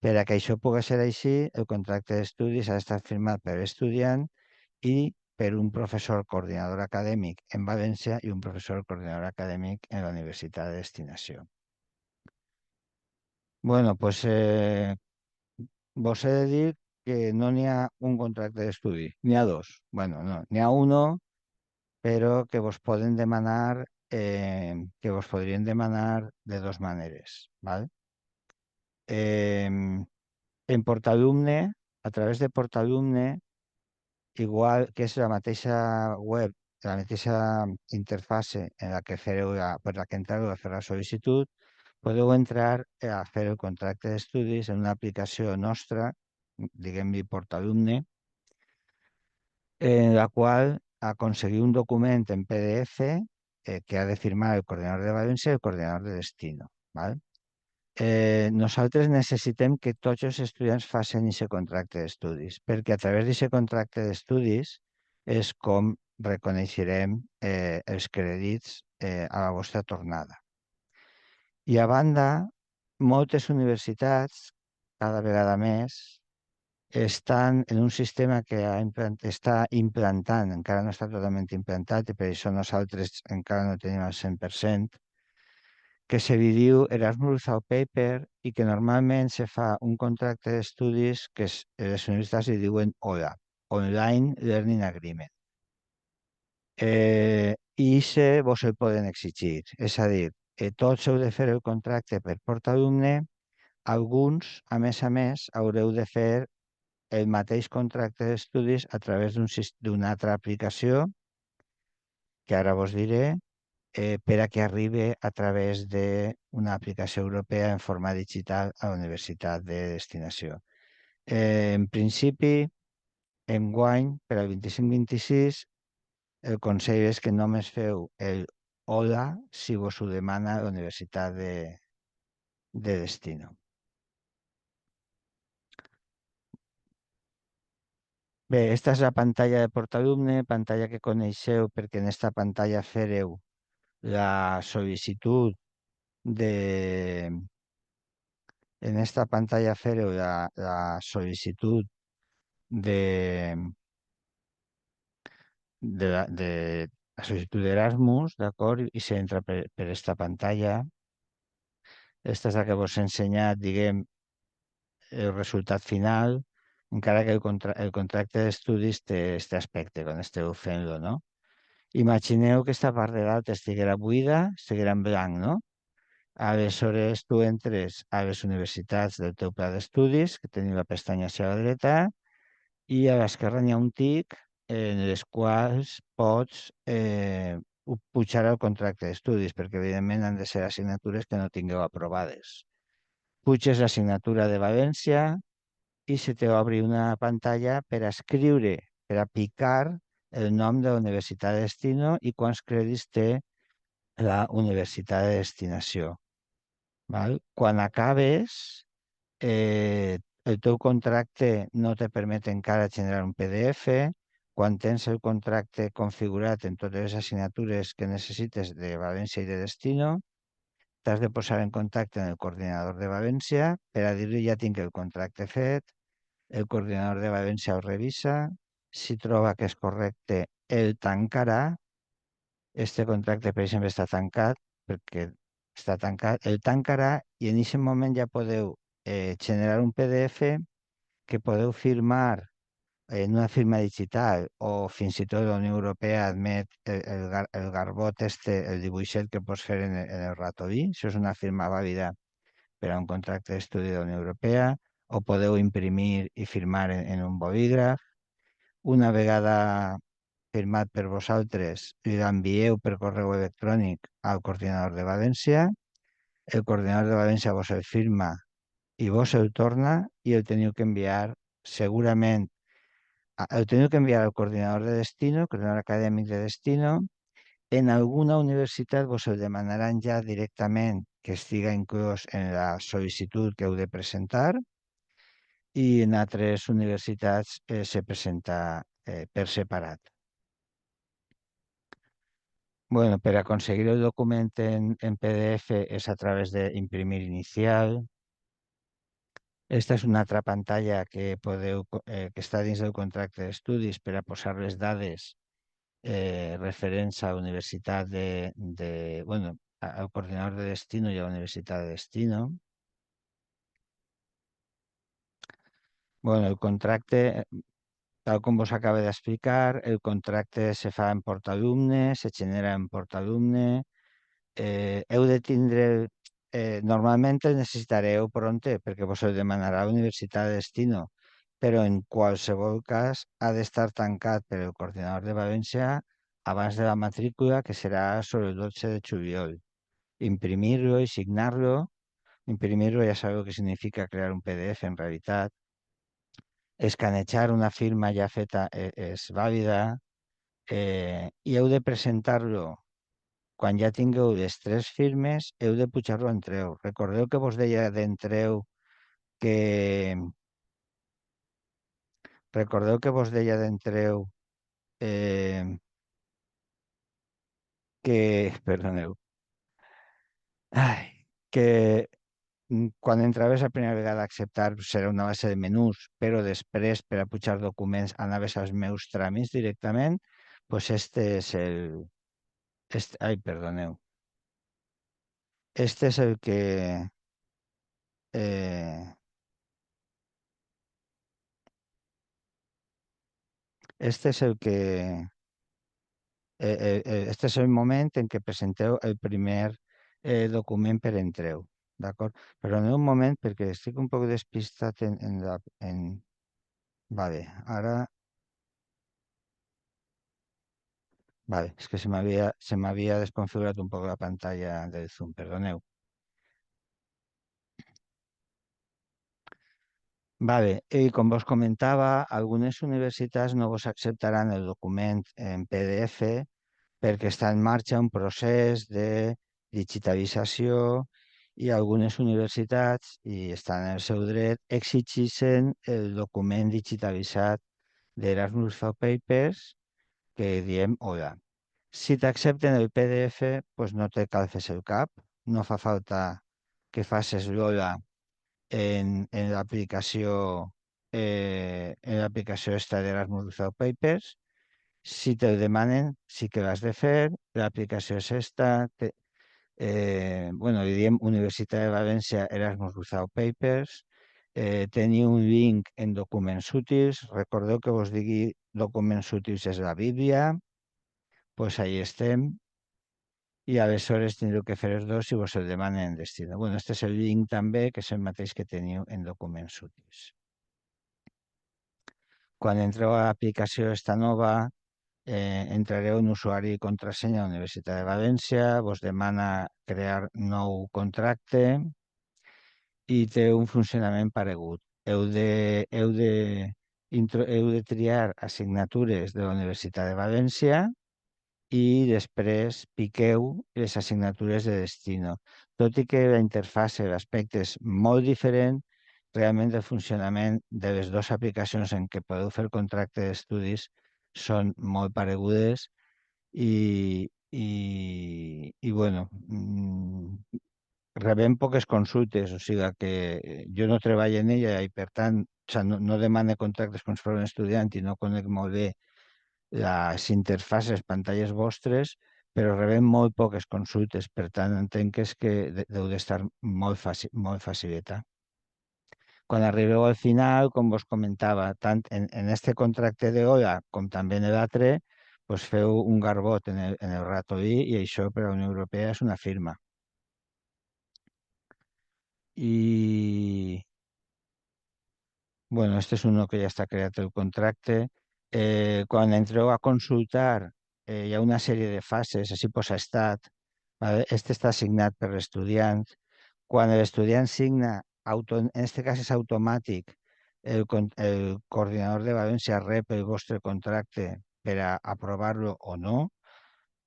Per a que això pugui ser així, el contracte d'estudis ha d'estar firmat per l'estudiant i per un professor coordinador acadèmic en València i un professor coordinador acadèmic en la universitat de destinació. Bueno, pues vos he de dir que no n'hi ha un contracte d'estudi, n'hi ha dos. Bueno, no, n'hi ha uno, però que vos poden demanar, que vos podrien demanar de dos maneres, ¿vale? En Portalumne, a través de Portalumne, igual que és la mateixa web, la mateixa interfase en la que fareu per la que entrareu a fer la sol·licitud, podeu entrar a fer el contracte d'estudis en una aplicació nostra, diguem-li Portalumne, en la qual aconseguir un document en PDF que ha de firmar el coordinador de València i el coordinador de destino. ¿Vale? Nosaltres necessitem que tots els estudiants facin aquest contracte d'estudis, perquè a través d'aquest contracte d'estudis és com reconeixerem els crèdits a la vostra tornada. I a banda, moltes universitats, cada vegada més, estan en un sistema que està implantant, encara no està totalment implantat i per això nosaltres encara no tenim el 100%, que se li diu Erasmus Without Paper i que normalment se fa un contracte d'estudis que les universitats li diuen OLA, Online Learning Agreement. I se vos el poden exigir, és a dir, tots heu de fer el contracte per porta alumne alguns, a més, haureu de fer el mateix contracte d'estudis a través d'una altra aplicació, que ara vos diré, per a que arribi a través d'una aplicació europea en forma digital a la universitat de destinació. En principi, enguany, per al 25-26, el consell és que només feu el hola si vos ho demana la universitat de destino. Bé, esta és la pantalla de portalumne, pantalla que coneixeu perquè en esta pantalla fareu la sol·licitud de... En esta pantalla fareu la sol·licitud de, de la sol·licitud d'Erasmus, d'acord? I s'entra per esta pantalla. Esta és la que vos he ensenyat, diguem, el resultat final, encara que el contracte d'estudis té aquest aspecte quan esteu fent-lo, no? Imagineu que aquesta part de dalt estiguera buida, estiguera en blanc, no? Aleshores, tu entres a les universitats del teu pla d'estudis, que teniu la pestanya hacia la dreta, i a l'esquerra n'hi ha un tic en les quals pots pujar el contracte d'estudis, perquè evidentment han de ser assignatures que no tingueu aprovades. Puges l'assignatura de València i se t'obre una pantalla per a escriure, per a picar el nom de la universitat de destino i quants crèdits té la universitat de destinació. Val? Quan acabes, el teu contracte no te permet encara generar un PDF. Quan tens el contracte configurat en totes les assignatures que necessites de València i de destino, t'has de posar en contacte amb el coordinador de València per a dir-li ja tinc el contracte fet, el coordinador de València ho revisa, si troba que és correcte, el tancarà. Este contracte, per exemple, està tancat perquè està tancat, el tancarà i en aquest moment ja podeu generar un PDF que podeu firmar en una firma digital o fins i tot la Unió Europea admet el garbot el dibuixet que pots fer en el ratolí. Això és una firma vàlida per a un contracte d'estudi de la Unió Europea, o podeu imprimir i firmar en un bolígraf. Una vegada firmat per vosaltres, li l'envieu per correu electrònic al coordinador de València, el coordinador de València vos el firma i vos el torna i el teniu que enviar segurament, el teniu que enviar al coordinador de destino, coordinador acadèmic de destino. En alguna universitat vos el demanaran ja directament que estiga inclòs en la sol·licitud que heu de presentar, i en altres universitats se presenta per separat. Bueno, per aconseguir el document en PDF és a través d'imprimir inicial. Esta és una altra pantalla que que està dins del contracte d'estudis per a posar les dades referents a la universitat bueno, al coordinador de destino i a la universitat de destino. Bueno, el contracte, tal com vos acaba d'explicar, el contracte se fa en portalumne, se genera en portalumne. Heu de tindre, normalment el necessitareu pronte perquè vos el demanarà la universitat de destino, però en qualsevol cas ha d'estar tancat per el coordinador de València abans de la matrícula, que serà sobre el 12 de juliol. Imprimir-lo i signar-lo. Imprimir-lo ja sabeu què significa crear un PDF en realitat. Escanejar una firma ja feta és vàlida, i heu de presentar-lo. Quan ja tingueu les 3 firmes, heu de pujar-lo en treu. Recordeu que vos deia d'entreu que... Recordeu que vos deia d'entreu eh, que... Perdoneu. Ai, que quan entraves a primera vegada a acceptar serà una base de menús, però després per a pujar documents anaves als meus tràmits directament, doncs este és el... ai, perdoneu. Este és el que... Eh, este és el que... este és el moment en què presenteu el primer document per entreu. d'acord? Però en un moment, perquè estic un poc despistat Vale, ara... Vale, és que se m'havia desconfigurat un poc la pantalla del Zoom, perdoneu. Vale, i com vos comentava, algunes universitats no vos acceptaran el document en PDF perquè està en marxa un procés de digitalització i algunes universitats, i estan en el seu dret, exigeixen el document digitalitzat d'Erasmus for Papers que diem hola. Si t'accepten el PDF, doncs no te cal fer el cap, no fa falta que facis l'hola en l'aplicació esta d'Erasmus Without Papers. Si te demanen, sí que l'has de fer. L'aplicació és esta. Bueno, li diem Universitat de València Erasmus Without Papers. Teniu un link en documents útils. Recordeu que vos digui documents útils és la Bíblia. Pues ahí estem. I aleshores tindreu que fer els dos si vos el demanen en destino. Bueno, este és el link també, que és el mateix que teniu en documents útils. Quan entreu a l'aplicació esta nova, entrareu en usuari i contrasenya a la Universitat de València, vos demana crear nou contracte i té un funcionament paregut. Heu de triar assignatures de la Universitat de València i després piqueu les assignatures de destino. Tot i que la interfase, l'aspecte és molt diferent, realment el funcionament de les dues aplicacions en què podeu fer contracte d'estudis són molt paregudes i bueno, rebem poques consultes, o sigui que jo no treballo en ella i per tant no demane contractes com si fos un estudiant i no conec molt bé les interfaces, pantalles vostres, però rebem molt poques consultes, per tant entenc que és que deu d'estar molt facilitat. Quan arribeu al final, com vos comentava, tant en este contracte d'hora com també en l'altre, doncs feu un garbot en el ratolí i això per a la Unió Europea és una firma. I, bueno, este és uno que ja està creat el contracte. Quan entreu a consultar, hi ha una sèrie de fases, així posa estat. ¿Vale? Este està signat per l'estudiant. Quan l'estudiant signa, en aquest cas és automàtic, el coordinador de València rep el vostre contracte per a aprovar-lo o no.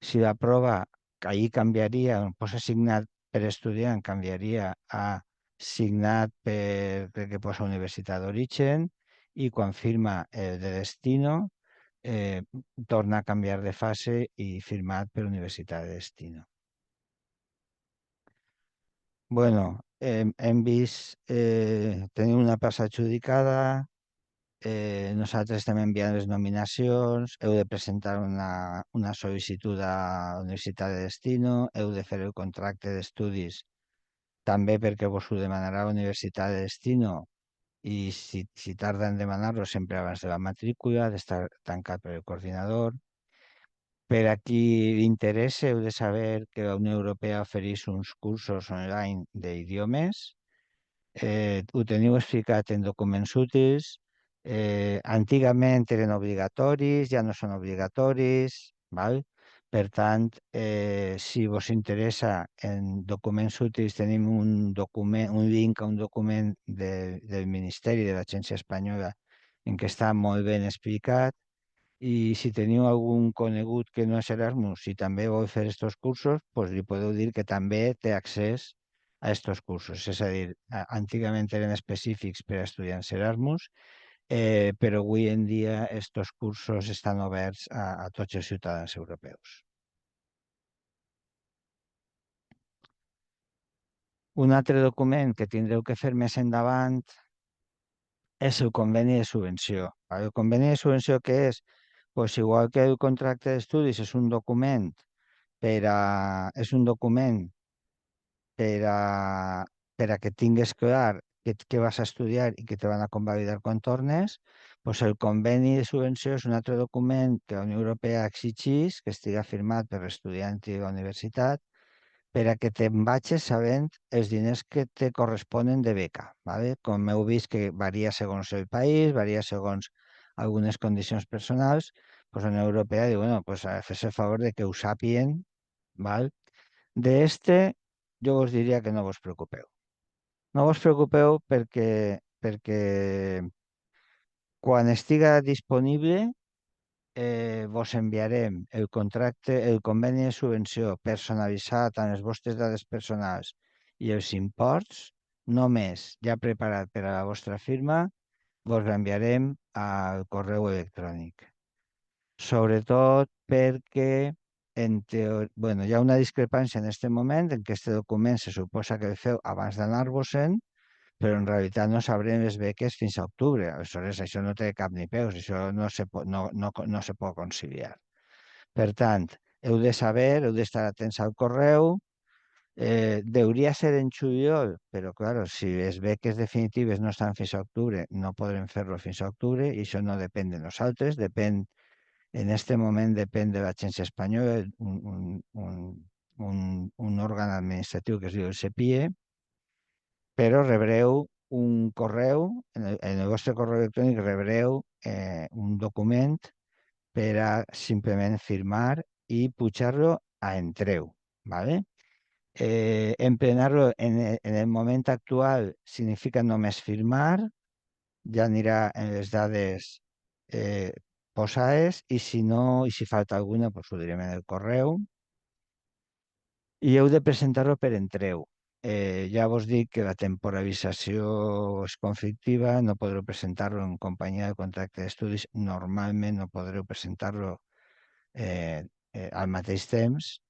Si l'aprova, ahir canviaria, on posa signat per estudiant, canviaria a signat perquè posa universitat d'origen i quan firma el de destino eh, torna a canviar de fase i firmat per universitat de destino. Bueno, hem vist, tenim una plaça adjudicada, nosaltres estem enviant les nominacions, heu de presentar una sol·licitud a la Universitat de Destino, heu de fer el contracte d'estudis també perquè vos ho demanarà la Universitat de Destino i si tarda en demanar-lo sempre abans de la matrícula, ha d'estar tancat per el coordinador. Per a qui li interessa, heu de saber que la Unió Europea ofereix uns cursos online d'idiomes. Ho teniu explicat en documents útils. Antigament eren obligatoris, ja no són obligatoris, val? Per tant, si vos interessa, en documents útils tenim un link a un document del Ministeri de l'Agència Espanyola en què està molt ben explicat i si teniu algun conegut que no és Erasmus i també vol fer aquests cursos, doncs li podeu dir que també té accés a aquests cursos. És a dir, antigament eren específics per a estudiants Erasmus, però avui en dia aquests cursos estan oberts a tots els ciutadans europeus. Un altre document que tindreu que fer més endavant és el conveni de subvenció. El conveni de subvenció què és? Pues igual que el contracte d'estudis és un document per a, per a que tingues clar què vas a estudiar i que te van a convalidar quan tornes, doncs el conveni de subvenció és un altre document que la Unió Europea exigeix que estigui firmat per l'estudiant i la universitat per a que te'n vagis sabent els diners que te corresponen de beca. ¿Vale? Com heu vist que varia segons el país, varia segons algunes condicions personals, pues la Unió Europea diu, bueno, pues fes el favor de que ho sàpien, ¿val? De este, jo us diria que no vos preocupeu. No vos preocupeu perquè quan estiga disponible vos enviarem el contracte, el conveni de subvenció personalitzat amb les vostres dades personals i els imports, només ja preparat per a la vostra firma, vos l'enviarem al correu electrònic. Sobretot perquè bueno, hi ha una discrepància en aquest moment en què aquest document se suposa que el feu abans d'anar-vos-en, però en realitat no sabrem les beques fins a octubre. Aleshores, això no té cap ni peus, això no se pot conciliar. Per tant, heu de saber, heu d'estar atents al correu, deuria ser en juliol, però clar, si les beques definitives no estan fins a octubre, no podrem fer-lo fins a octubre i això no depèn de nosaltres, en este moment depèn de l'Agència Espanyola, un òrgan administratiu que es diu el CEPIE, però rebreu un correu, en el vostre correu electrònic rebreu un document per a simplement firmar i pujar-lo a Entreu. ¿Vale? Emplenar-lo en el moment actual significa només firmar, ja anirà en les dades posades i si no, i si falta alguna, doncs ho direm en el correu. I heu de presentar-lo per Entreu. Ja vos dic que la temporalització és conflictiva, no podreu presentar-lo en companyia de contracte d'estudis, normalment no podreu presentar-lo al mateix temps.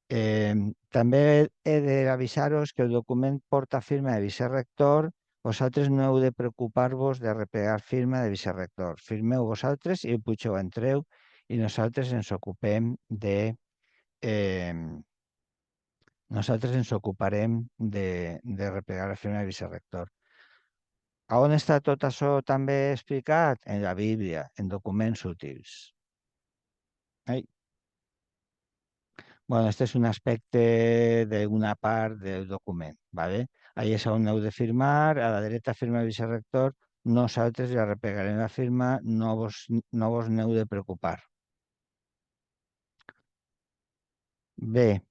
També he d'avisar-vos que el document porta firma de vicerrector. Vosaltres no heu de preocupar-vos de replegar firma de vicerrector. Firmeu vosaltres i el pugeu Entreu i nosaltres ens ocupem de... Eh, nosaltres ens ocuparem de replegar la firma de vicerrector. A on està tot això també explicat? En la Bíblia, en documents útils. Ai. Bueno, este és un aspecte d'una part del document, ¿vale? Ahí és on heu de firmar, a la dreta firma el vicerrector, nosaltres ja replegarem la firma, no vos n'heu de preocupar. Bé,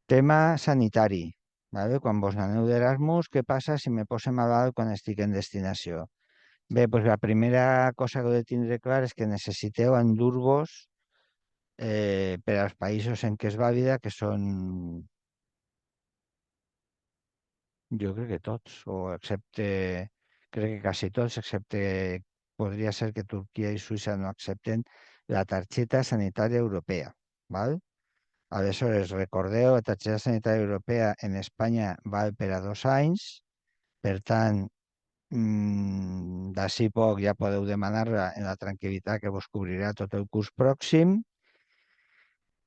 tema sanitari, ¿vale? Quan vos aneu d'Erasmus, què passa si me poso malalt quan estic en destinació? Bé, doncs la primera cosa que heu de tindre clar és que necessiteu endur-vos per als països en què és vàlida, que són, jo crec que tots, o excepte, crec que quasi tots, excepte podria ser que Turquia i Suïssa no accepten la targeta sanitària europea, val? Aleshores, recordeu, la targeta sanitària europea en Espanya val per a 2 anys, per tant, d'ací poc ja podeu demanar-la en la tranquil·litat que vos cobrirà tot el curs pròxim.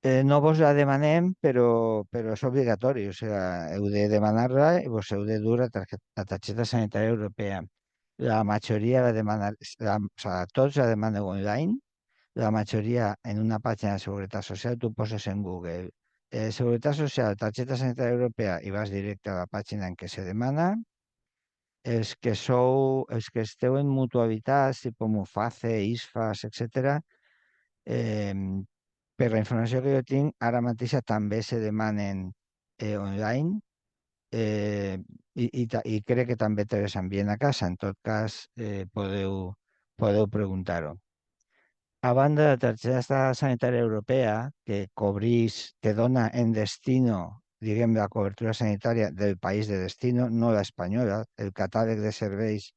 No vos la demanem, però és obligatori, o sigui, heu de demanar-la i vos heu de dur la targeta sanitària europea. La majoria la demana, o sigui, tots la demaneu online, la majoria en una pàgina de Seguretat Social, tu poses en Google Seguretat Social, targeta sanitària europea i vas directe a la pàgina en què se demana. Els que esteu en mutualitats, tipus Muface, ISFAS, etc., eh, per la informació que jo tinc, ara mateix també se demanen online i crec que també te les envien a casa. En tot cas, podeu preguntar-ho. A banda de la targeta sanitària europea, que cobrís, te dona en destino, diguem, la cobertura sanitària del país de destino, no l'espanyola, el catàleg de serveis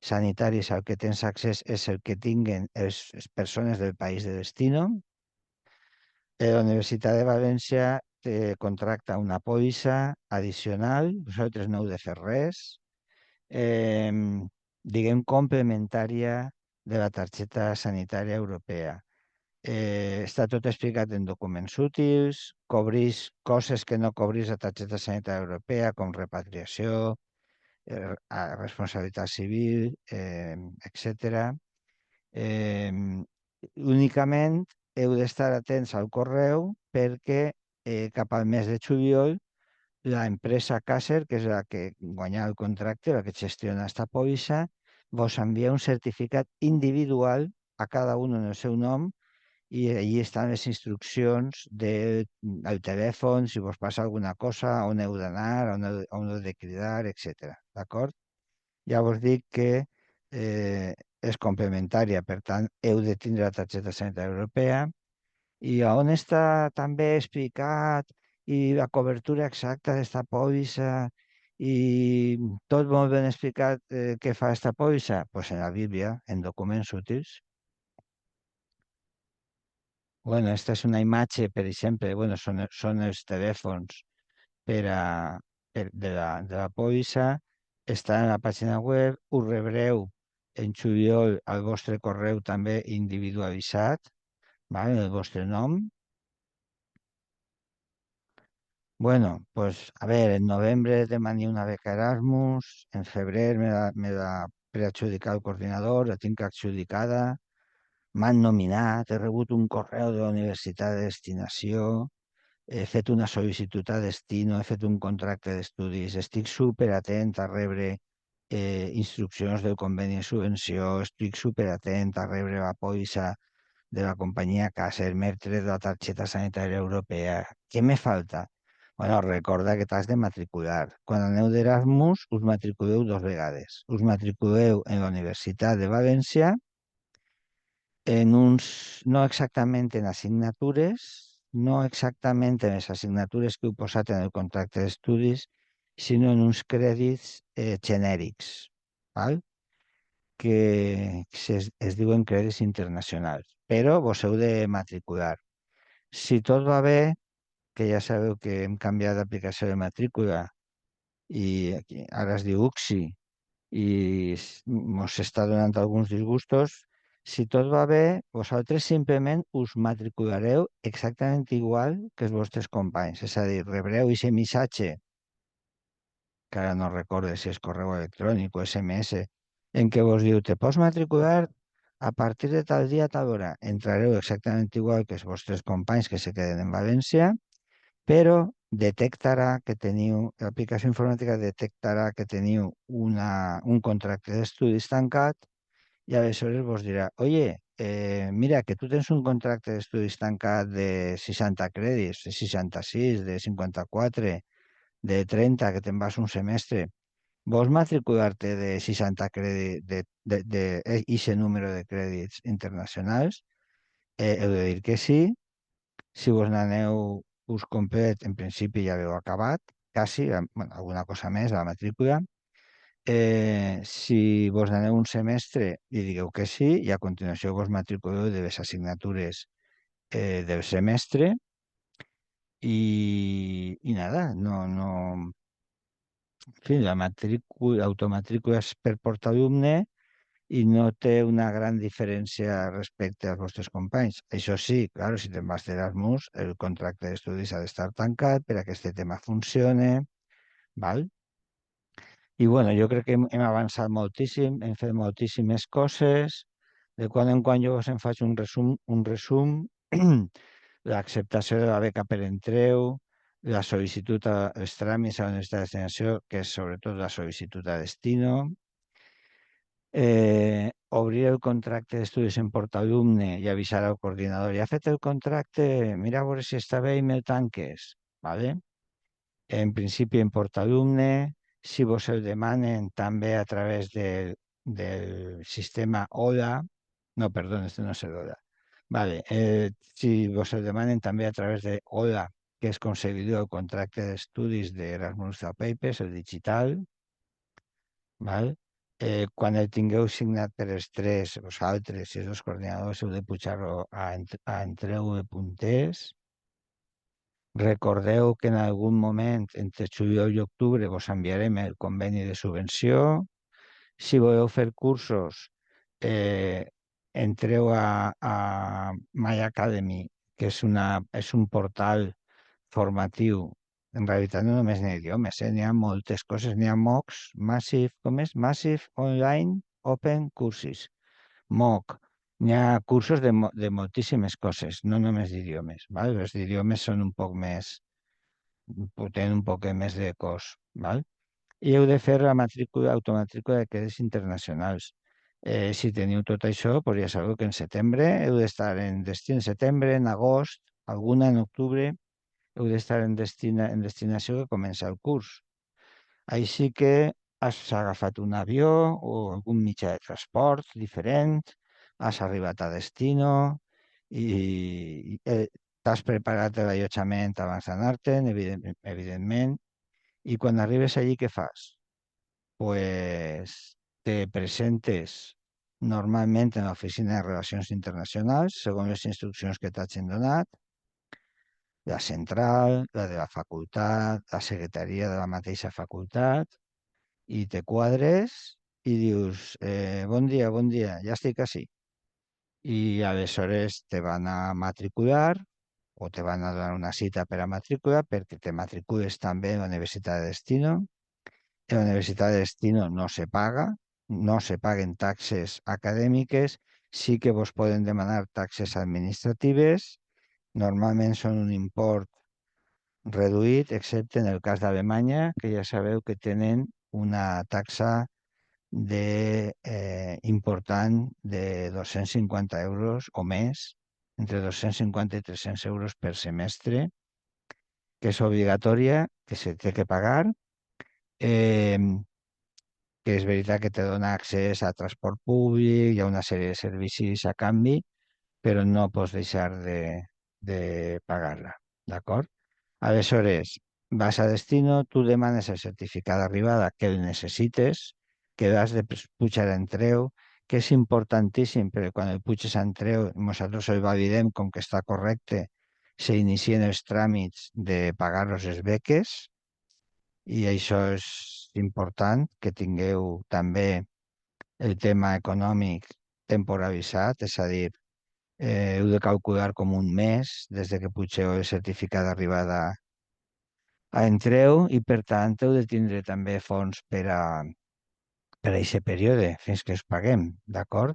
sanitaris al que tens accés és el que tinguen les persones del país de destino. La Universitat de València contracta una pòlissa addicional, vosaltres no heu de fer res, eh, diguem, complementària de la targeta sanitària europea. Està tot explicat en documents útils, cobrís coses que no cobrís la targeta sanitària europea, com repatriació, responsabilitat civil, etc. Únicament heu d'estar atents al correu perquè cap al mes de juliol la empresa Caser, que és la que guanya el contracte, la que gestiona aquesta pòlissa, vos envia un certificat individual a cada un en el seu nom i allí estan les instruccions del telèfon, si vos passa alguna cosa, on heu d'anar, on heu de cridar, etc. D'acord? Ja vos dic que és complementària, per tant, heu de tindre la targeta sanitària europea i a on està també explicat i la cobertura exacta d'esta pòlissa i tot molt ben explicat què fa esta pòlissa? Pues en la Bíblia, en documents útils. Bueno, esta és una imatge, per exemple, bueno, són els telèfons per a, de la pòlissa, està en la pàgina web, us rebreu en juliol al vostre correu també individualitzat, val? El vostre nom. Bueno, pues a ver, en noviembre demané una beca Erasmus, en febrer me la preadjudicat el coordinador, la tinc adjudicada, m'han nominat, he rebut un correu de la universitat de destinació, he fet una sol·licitud a destino, he fet un contracte d'estudis, estic superatent a rebre instruccions del conveni de subvenció, estic superatent a rebre la pòlissa de la companyia Caser, m'he tret la targeta sanitària europea. Què me falta? Bueno, recorda que t'has de matricular. Quan aneu d'Erasmus, us matriculeu dos vegades. Us matriculeu en la Universitat de València en uns, no exactament en assignatures, no exactament en les assignatures que heu posat en el contracte d'estudis, sinó en uns crèdits genèrics, val? Que es diuen crèdits internacionals, però vos heu de matricular. Si tot va bé, que ja sabeu que hem canviat d'aplicació de matrícula i ara es diu UXI i ens està donant alguns disgustos, si tot va bé, vosaltres simplement us matriculareu exactament igual que els vostres companys. És a dir, rebreu aquest missatge, que ara no recorde si és correu electrònic o SMS, en què vos diu, te pots matricular a partir de tal dia, tal hora. Entrareu exactament igual que els vostres companys que se queden en València, però detectarà que teniu, l'aplicació informàtica detectarà que teniu un contracte d'estudis tancat i aleshores vos dirà, oye, mira, que tu tens un contracte d'estudis tancat de 60 crèdits, de 66, de 54, de 30, que te'n vas un semestre. Vols matricular-te de 60 crèdits, ixe número de crèdits internacionals? Heu de dir que sí. Si vos n'aneu curs complet, en principi ja l'heu acabat, quasi, bueno, alguna cosa més, a la matrícula. Si vos n'aneu un semestre i digueu que sí, i a continuació vos matriculeu de les assignatures del semestre i nada, en fi, l'automatrícula és per portaalumne i no té una gran diferència respecte als vostres companys. Això sí, clar, si te'n vas d'Erasmus, el contracte d'estudis ha d'estar tancat per a que aquest tema funcione, val? I bueno, jo crec que hem avançat moltíssim, hem fet moltíssimes coses. De quan en quan jo us en faig un resum. L'acceptació de la beca per entreu, la sol·licitud els tràmits a la Universitat de Destinació, que és sobretot la sol·licitud a destino, obrir el contracte d'estudis en portalumne i avisar al coordinador. Ja ha fet el contracte, mira a veure si està bé i me'l tanques. ¿Vale? En principi en portalumne, si vos el demanen també a través del sistema OLA, no, perdó, este no és l'OLA. Vale, si vos el demanen també a través de OLA, que és concedidor el contracte d'estudis d'Erasmus Papers, el digital, val? Quan el tingueu signat per els tres, vosaltres i els dos coordinadors, heu de pujar-lo a entreu de punters. Recordeu que en algun moment, entre juliol i octubre, vos enviarem el conveni de subvenció. Si voleu fer cursos, entreu a My Academy, que és un portal formatiu. En realitat no només n'hi ha idiomes, n'hi ha moltes coses. N'hi ha MOOCs, Massive, com és? Massive Online Open Courses. MOOC, N'hi ha cursos de moltíssimes coses, no només d'idiomes, val? Els d'idiomes són un poc més, tenen un poc més de cost, val? I heu de fer la matrícula, automatrícula de crèdits internacionals. Si teniu tot això, doncs ja sabeu que en setembre heu d'estar en destí, en setembre, en agost, alguna en octubre, heu d'estar en destinació que comença el curs. Així que has agafat un avió o algun mitjà de transport diferent, has arribat a destino i t'has preparat l'allotjament abans d'anar-te'n, evidentment, i quan arribes allí, què fas? Pues te presentes normalment en l'Oficina de Relacions Internacionals, segons les instruccions que t'hagin donat, la central, la de la facultat, la secretaria de la mateixa facultat, i te quadres i dius, bon dia, ja estic ací. I aleshores te van a matricular o te van a donar una cita per a matricular perquè te matricules també en la Universitat de Destino. En la Universitat de Destino no se paga, no se paguen taxes acadèmiques, sí que vos poden demanar taxes administratives, normalment són un import reduït, excepte en el cas d'Alemanya, que ja sabeu que tenen una taxa important de 250 euros o més, entre 250 i 300 euros per semestre, que és obligatòria, que se té que pagar, eh, que és veritat que te dona accés a transport públic, hi ha una sèrie de servicis a canvi, però no pots deixar de pagar-la, d'acord? Aleshores, vas a destino, tu demanes el certificat d'arribada que el necessites, que has de pujar a Entreu, que és importantíssim perquè quan el puges a Entreu, nosaltres el validem com que està correcte, s'inicien els tràmits de pagar les beques i això és important, que tingueu també el tema econòmic temporalitzat, és a dir, heu de calcular com un mes des de que pugeu el certificat d'arribada entreu i, per tant, heu de tindre també fons per a aquest període, fins que es paguem, d'acord?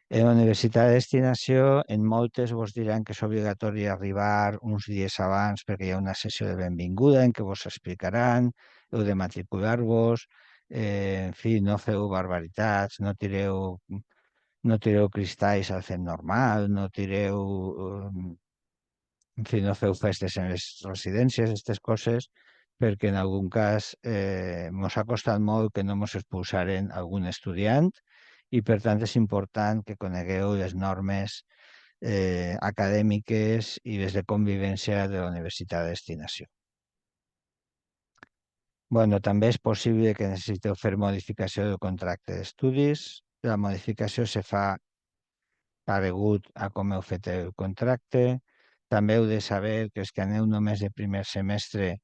En la universitat de destinació, en moltes vos diran que és obligatori arribar uns dies abans perquè hi ha una sessió de benvinguda en què vos explicaran, heu de matricular-vos, en fi, no feu barbaritats, no tireu cristalls al fet normal, no tireu en fi, no feu festes en les residències, aquestes coses, perquè en algun cas ens ha costat molt que no ens expulsaren algun estudiant i per tant és important que conegueu les normes acadèmiques i les de convivència de la universitat de destinació. Bueno, també és possible que necessiteu fer modificació del contracte d'estudis. La modificació se fa paregut a com heu fet el contracte. També heu de saber que els que aneu només de primer semestre,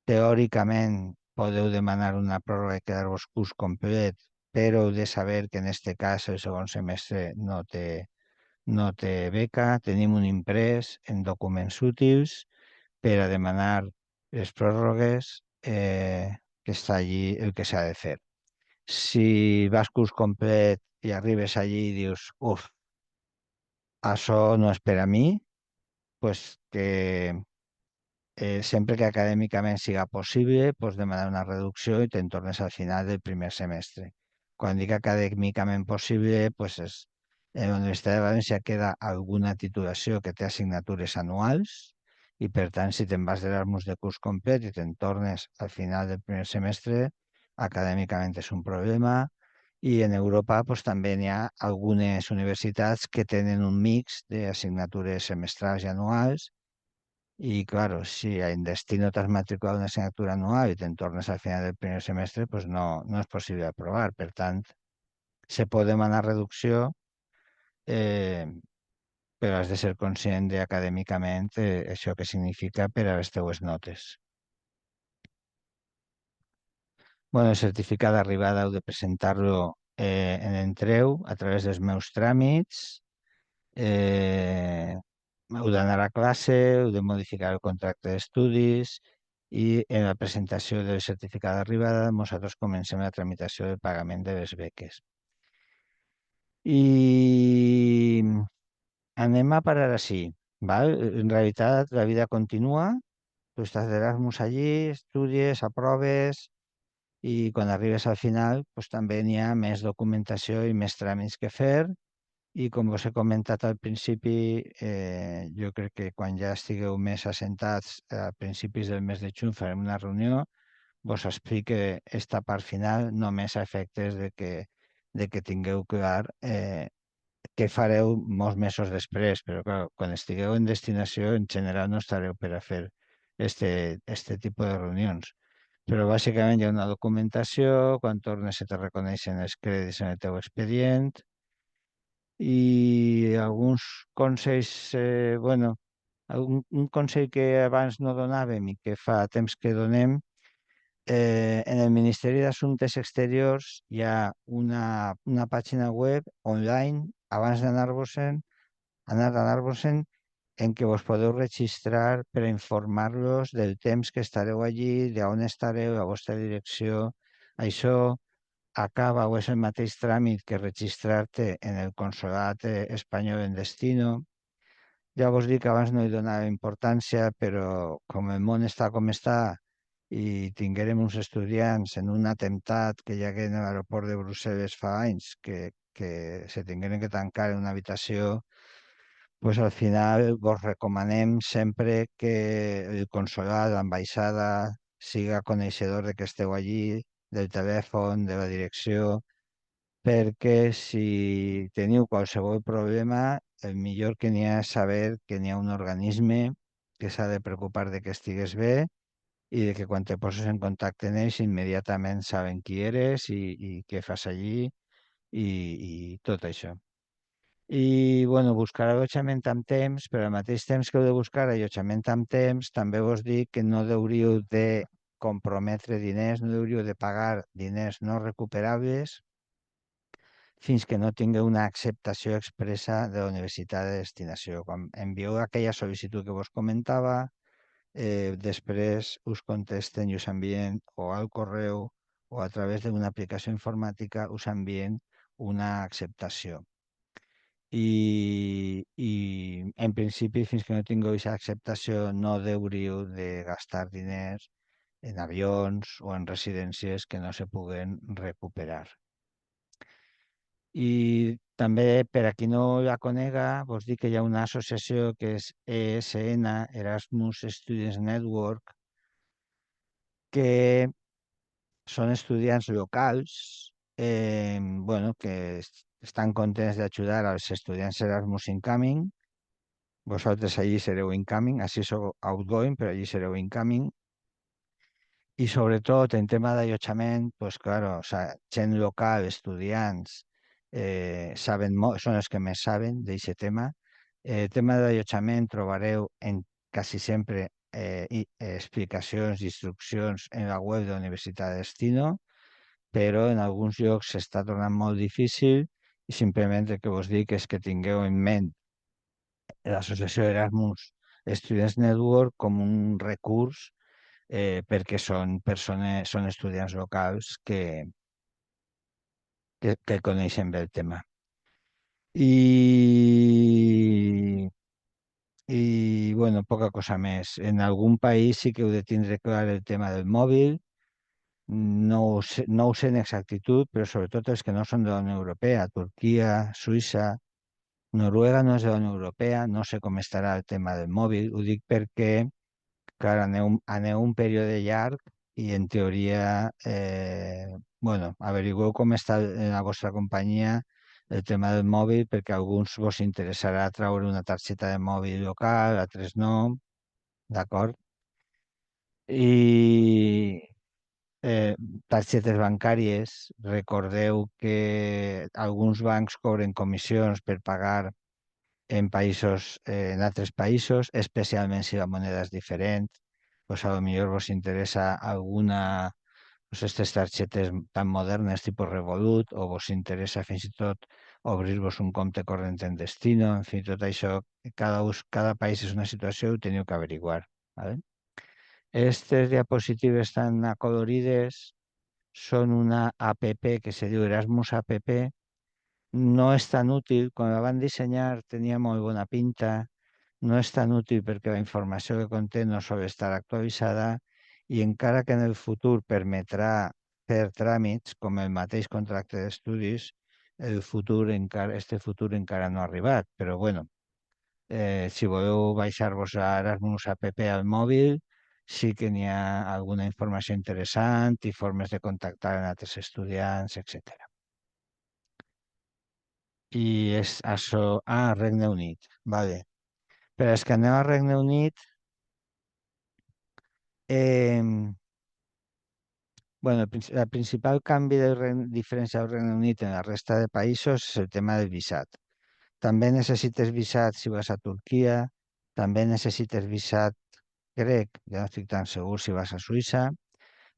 teòricament podeu demanar una pròrroga i quedar-vos curs complet, però heu de saber que en aquest cas el segon semestre no té beca. Tenim un imprès en documents útils per a demanar les pròrrogues, que està allí el que s'ha de fer. Si vas curs complet i arribes allí i dius, uf, això no és per a mi, pues que sempre que acadèmicament siga possible, pots demanar una reducció i te'n tornes al final del primer semestre. Quan dic acadèmicament possible, pues en la Universitat de València queda alguna titulació que té assignatures anuals i, per tant, si te'n vas de l'Erasmus de curs complet i te'n tornes al final del primer semestre, acadèmicament és un problema. I en Europa pues, també n'hi ha algunes universitats que tenen un mix d'assignatures semestrals i anuals y claro, si en destino te has matriculat una assignatura anual i te'n tornes al final del primer semestre, pues no és possible aprovar. Per tant, se pot demanar reducció, eh, però has de ser conscient de acadèmicament això que significa per a les teues notes. Bueno, el certificat d'arribada heu de presentar-lo en Entreu a través dels meus tràmits. Eh, Heu d'anar a classe, heu de modificar el contracte d'estudis i en la presentació del certificat d'arribada nosaltres comencem la tramitació del pagament de les beques. I anem a parar així, val? En realitat, la vida continua, tu estàs d'Erasmus allí, estudies, aproves, i quan arribes al final, doncs també n'hi ha més documentació i més tràmits que fer. I com us he comentat al principi, jo crec que quan ja estigueu més assentats a principis del mes de juny farem una reunió, vos explique esta part final només a efectes de que tingueu clar què fareu molts mesos després, però clar, quan estigueu en destinació en general no estareu per a fer este tipus de reunions. Però bàsicament hi ha una documentació, quan tornes se te reconeixen els crèdits en el teu expedient i alguns consells, bueno, un consell que abans no donàvem i que fa temps que donem, en el Ministeri d'Assumptes Exteriors hi ha una pàgina web online abans d'anar-vos-en en què vos podeu registrar per a informar-los del temps que estareu allí, d'on estareu, la vostra direcció. Això acaba o és el mateix tràmit que registrar-te en el consolat espanyol en destino. Ja vos dic que abans no hi donava importància, però com el món està com està i tinguérem uns estudiants en un atemptat que hi hagué en l'aeroport de Brussel·les fa anys, que se tingueren que tancar en una habitació, pues al final vos recomanem sempre que el consolat, l'ambaixada, siga coneixedor de que esteu allí, del telèfon, de la direcció, perquè si teniu qualsevol problema, el millor que n'hi ha és saber que n'hi ha un organisme que s'ha de preocupar de que estigues bé i de que quan te poses en contacte amb ells immediatament saben qui eres i què fas allí i tot això. I bueno, buscar allotjament amb temps, però al mateix temps que heu de buscar allotjament amb temps, també vos dic que no hauríeu de comprometre diners, no hauríeu de pagar diners no recuperables fins que no tingueu una acceptació expressa de la universitat de destinació. Quan envieu aquella sol·licitud que vos comentava, després us contesten i us envien o al correu o a través d'una aplicació informàtica us envien una acceptació. I en principi, fins que no tingueu aquesta acceptació, no hauríeu de gastar diners en avions o en residències que no se puguen recuperar. I també, per a qui no la conega, vos dic que hi ha una associació que és ESN, Erasmus Students Network, que són estudiants locals bueno, que estan contents d'ajudar als estudiants Erasmus Incoming. Vosaltres allí sereu incoming, així sou outgoing, però allí sereu incoming. I sobretot en tema d'allotjament, pues claro, o sea, gent local, estudiants, saben molt, són els que més saben d'aquest tema. El tema d'allotjament trobareu en quasi sempre explicacions i instruccions en la web de la Universitat de Destino, però en alguns llocs s'està tornant molt difícil i simplement el que vos dic és que tingueu en ment l'associació Erasmus Students Network com un recurs perquè són persones, són estudiants locals que coneixen bé el tema. I, bueno, poca cosa més. En algun país sí que heu de tindre clar el tema del mòbil. No ho sé en exactitud, però sobretot els que no són de la Unió Europea, Turquia, Suïssa, Noruega no és de la Unió Europea, no sé com estarà el tema del mòbil. Ho dic perquè clar, aneu un període llarg i en teoria, bueno, averigueu com està en la vostra companyia el tema del mòbil perquè a alguns vos interessarà treure una targeta de mòbil local, a altres no, d'acord? I eh, targetes bancàries, recordeu que alguns bancs cobren comissions per pagar en altres països, especialment si la moneda és diferent, pues a lo millor vos interessa alguna, pues aquestes targetes tan modernes tipus Revolut, o vos interessa fins i tot obrir-vos un compte corrent en destino, en fi, tot això, cada país és una situació, ho teniu que averiguar. ¿Vale? Aquestes diapositives tan acolorides són una app que se diu Erasmus App, no és tan útil. Quan la van dissenyar tenia molt bona pinta. No és tan útil perquè la informació que conté no sol estar actualitzada i encara que en el futur permetrà fer tràmits com el mateix contracte d'estudis, este futur encara no ha arribat. Però bueno, si voleu baixar-vos a Erasmus app al mòbil, sí que n'hi ha alguna informació interessant i formes de contactar amb altres estudiants, etc. I és això... Ah, Regne Unit. Vale. Però és que anem al Regne Unit. Eh, bueno, el principal canvi diferència del Regne Unit en la resta de països és el tema del visat. També necessites visat si vas a Turquia, també necessites visat grec, ja no estic tan segur si vas a Suïssa.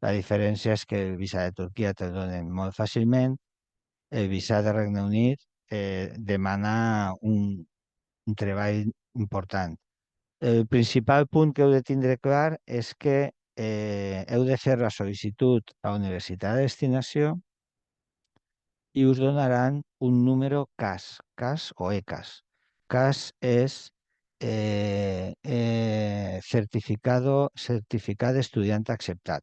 La diferència és que el visat de Turquia te'l donen molt fàcilment, el visat de Regne Unit demana un treball important. El principal punt que heu de tindre clar és que heu de fer la sol·licitud a la universitat de destinació i us donaran un número CAS, CAS o ECAS. CAS és certificat d'estudiant acceptat.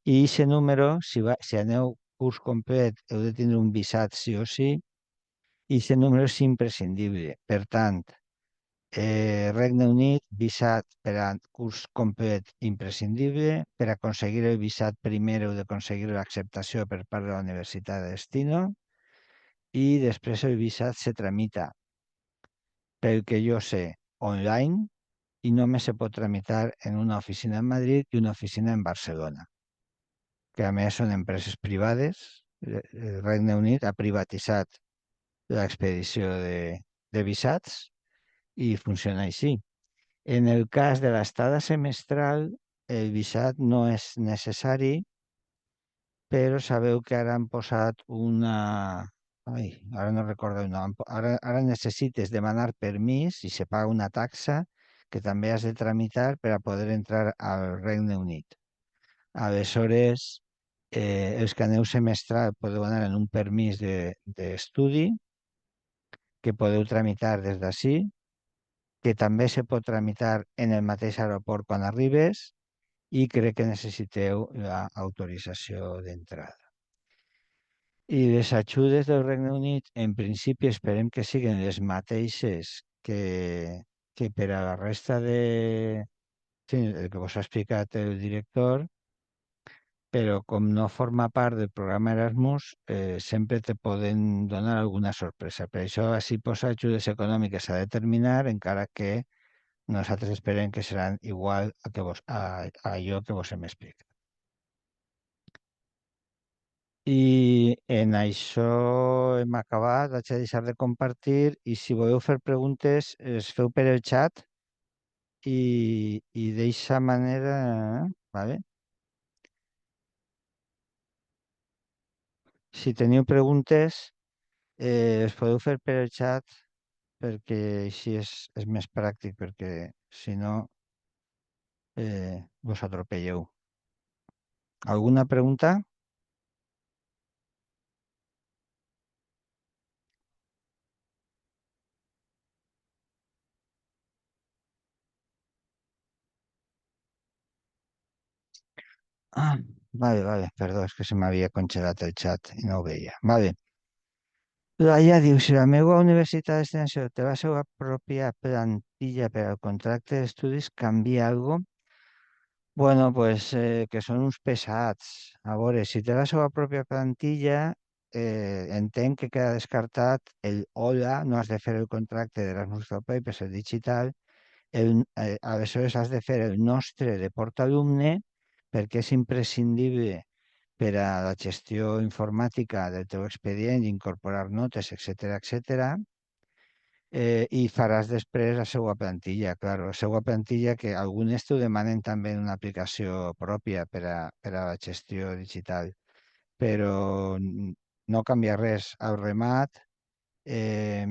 I aquest número, si aneu curs complet, heu de tindre un visat sí o sí, i aquest número és imprescindible. Per tant, Regne Unit, visat per a curs complet imprescindible. Per aconseguir el visat primer heu d'aconseguir l'acceptació per part de la Universitat de Destino i després el visat se tramita, pel que jo sé, online i només se pot tramitar en una oficina en Madrid i una oficina en Barcelona, que a més són empreses privades. El Regne Unit ha privatitzat l'expedició de visats i funciona així. En el cas de l'estada semestral, el visat no és necessari, però sabeu que ara han posat una... Ai, ara no recordo el nom. Ara necessites demanar permís i se paga una taxa que també has de tramitar per a poder entrar al Regne Unit. Aleshores, els que aneu semestral podeu anar en un permís d'estudi que podeu tramitar des d'ací, que també se pot tramitar en el mateix aeroport quan arribes i crec que necessiteu l'autorització d'entrada. I les ajudes del Regne Unit, en principi, esperem que siguin les mateixes que per a la resta de... Sí, el que vos ha explicat el director, però com no forma part del programa Erasmus, sempre te poden donar alguna sorpresa. Per això, així posa ajudes econòmiques a determinar, encara que nosaltres esperem que seran igual a allò que vos hem explicat. I en això hem acabat, vaig a deixar de compartir i si voleu fer preguntes, les feu per el xat i d'eixa manera, vale? Si teniu preguntes, les podeu fer per el xat perquè així és més pràctic, perquè si no vos atropelleu. Alguna pregunta? Ah, vale, perdó, és que se m'havia congelat el xat i no ho veia. Vale. Laia diu, si la meva universitat de destinació té la seva pròpia plantilla per al contracte d'estudis, canvia alguna cosa? Bueno, pues que són uns pesats. A veure, si té la seva pròpia plantilla, entenc que queda descartat el hola, no has de fer el contracte d'Erasmus for Papers, el digital, aleshores has de fer el nostre de portalumne perquè és imprescindible per a la gestió informàtica del teu expedient, incorporar notes, etc., i faràs després la seva plantilla, clar, la seva plantilla que algunes t'ho demanen també en una aplicació pròpia per a la gestió digital, però no canvia res. Al remat, eh,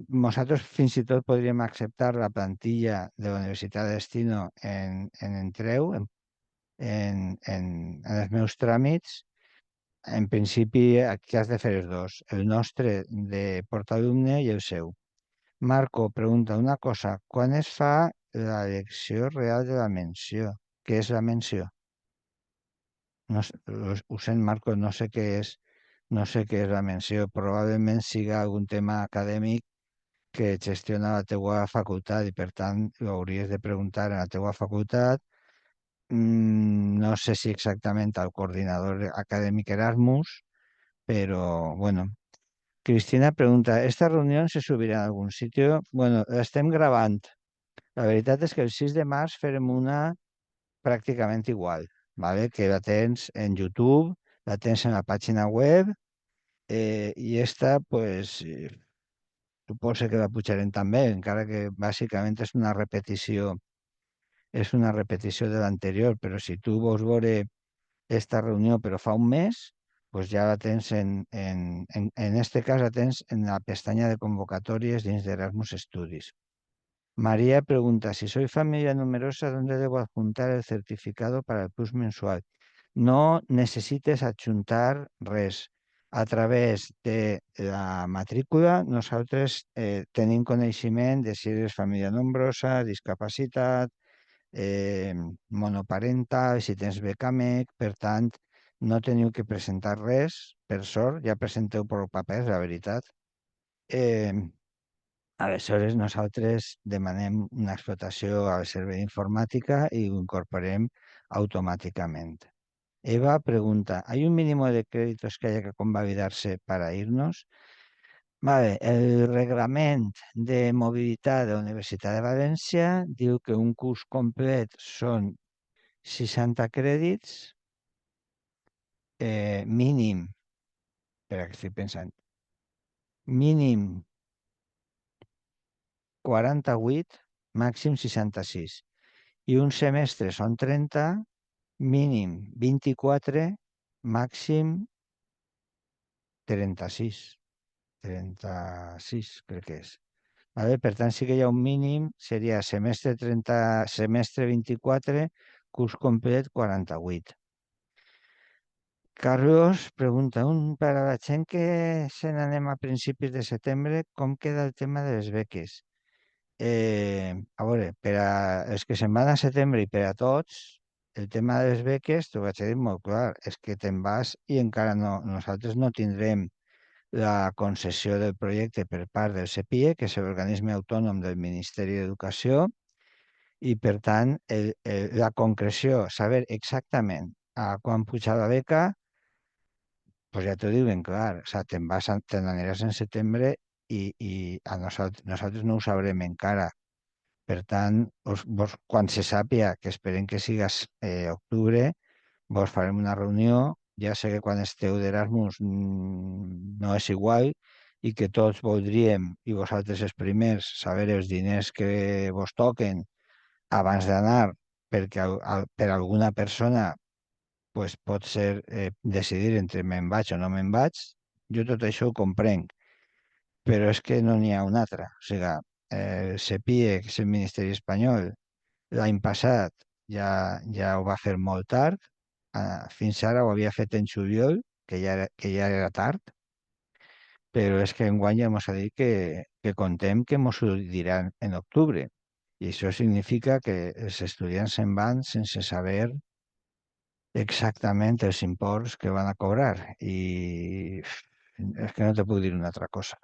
nosaltres fins i tot podríem acceptar la plantilla de la Universitat de Destino en Entreu, en els meus tràmits, en principi, aquí has de fer els dos, el nostre de portalumne i el seu. Marco pregunta una cosa, quan es fa l'elecció real de la menció? Què és la menció? No, ho sent, Marco, no sé què és, no sé què és la menció. Probablement siga algun tema acadèmic que gestiona la teua facultat i per tant ho hauries de preguntar a la teua facultat. No sé si exactament al coordinador acadèmic Erasmus, pero bueno. Cristina pregunta, ¿esta reunión se subirá a algún sitio? Bueno, la estem gravant. La veritat és que el 6 de març farem una pràcticament igual, ¿vale? Que la tens en YouTube, la tens en la pàgina web i esta, pues, suposo que la pujarem també, encara que bàsicament és una repetició de l'anterior, però si tu vols veure esta reunió però fa un mes, pues ja la tens en este cas la tens en la pestanya de convocatòries dins d'Erasmus Studies. María pregunta, si soy familia numerosa, ¿dónde debo adjuntar el certificado para el plus mensual? No necessites adjuntar res. A través de la matrícula, nosaltres tenim coneixement de si eres família nombrosa, discapacitat, eh, monoparental, si tens beca MEC, per tant, no teniu que presentar res, per sort, ja presenteu per papers, la veritat. Eh, Aleshores, nosaltres demanem una explotació al servei d'informàtica i ho incorporem automàticament. Eva pregunta, ¿hay un mínimo de créditos que haya que convalidarse para irnos? Vale, el reglament de mobilitat de la Universitat de València diu que un curs complet són 60 crèdits, mínim, espera que estic pensant, mínim 48, màxim 66. I un semestre són 30, mínim 24, màxim 36. 36, crec que és. Vale? Per tant, sí que hi ha un mínim, seria semestre 30, semestre 24, curs complet 48. Carlos pregunta, per a la gent que se n'anem a principis de setembre, com queda el tema de les beques? A veure, per a els que se'n van a setembre i per a tots, el tema de les beques, t'ho vaig dir molt clar, és que te'n vas i encara no, nosaltres no tindrem la concessió del projecte per part del CEPIE, que és l'organisme autònom del Ministeri d'Educació, i per tant la concreció, saber exactament a quan puja la beca, pues ja t'ho diu ben clar, o sigui, te n'aniràs en setembre i a nosaltres no ho sabrem encara. Per tant, quan se sàpiga, que esperem que siga octubre, vos farem una reunió. Ja sé que quan esteu d'Erasmus no és igual i que tots voldríem, i vosaltres els primers, saber els diners que vos toquen abans d'anar, perquè per alguna persona pues, pot ser decidir entre me'n vaig o no me'n vaig. Jo tot això ho comprenc, però és que no n'hi ha una altra. O sigui, CEPIE, que és el Ministeri Espanyol, l'any passat ja ho va fer molt tard, fins ara ho havia fet en juliol, que ja era tard, però és que enguany ja mos ha dit que contem que mos ho diran en octubre. I això significa que els estudiants se'n van sense saber exactament els imports que van a cobrar. I és que no te puc dir una altra cosa.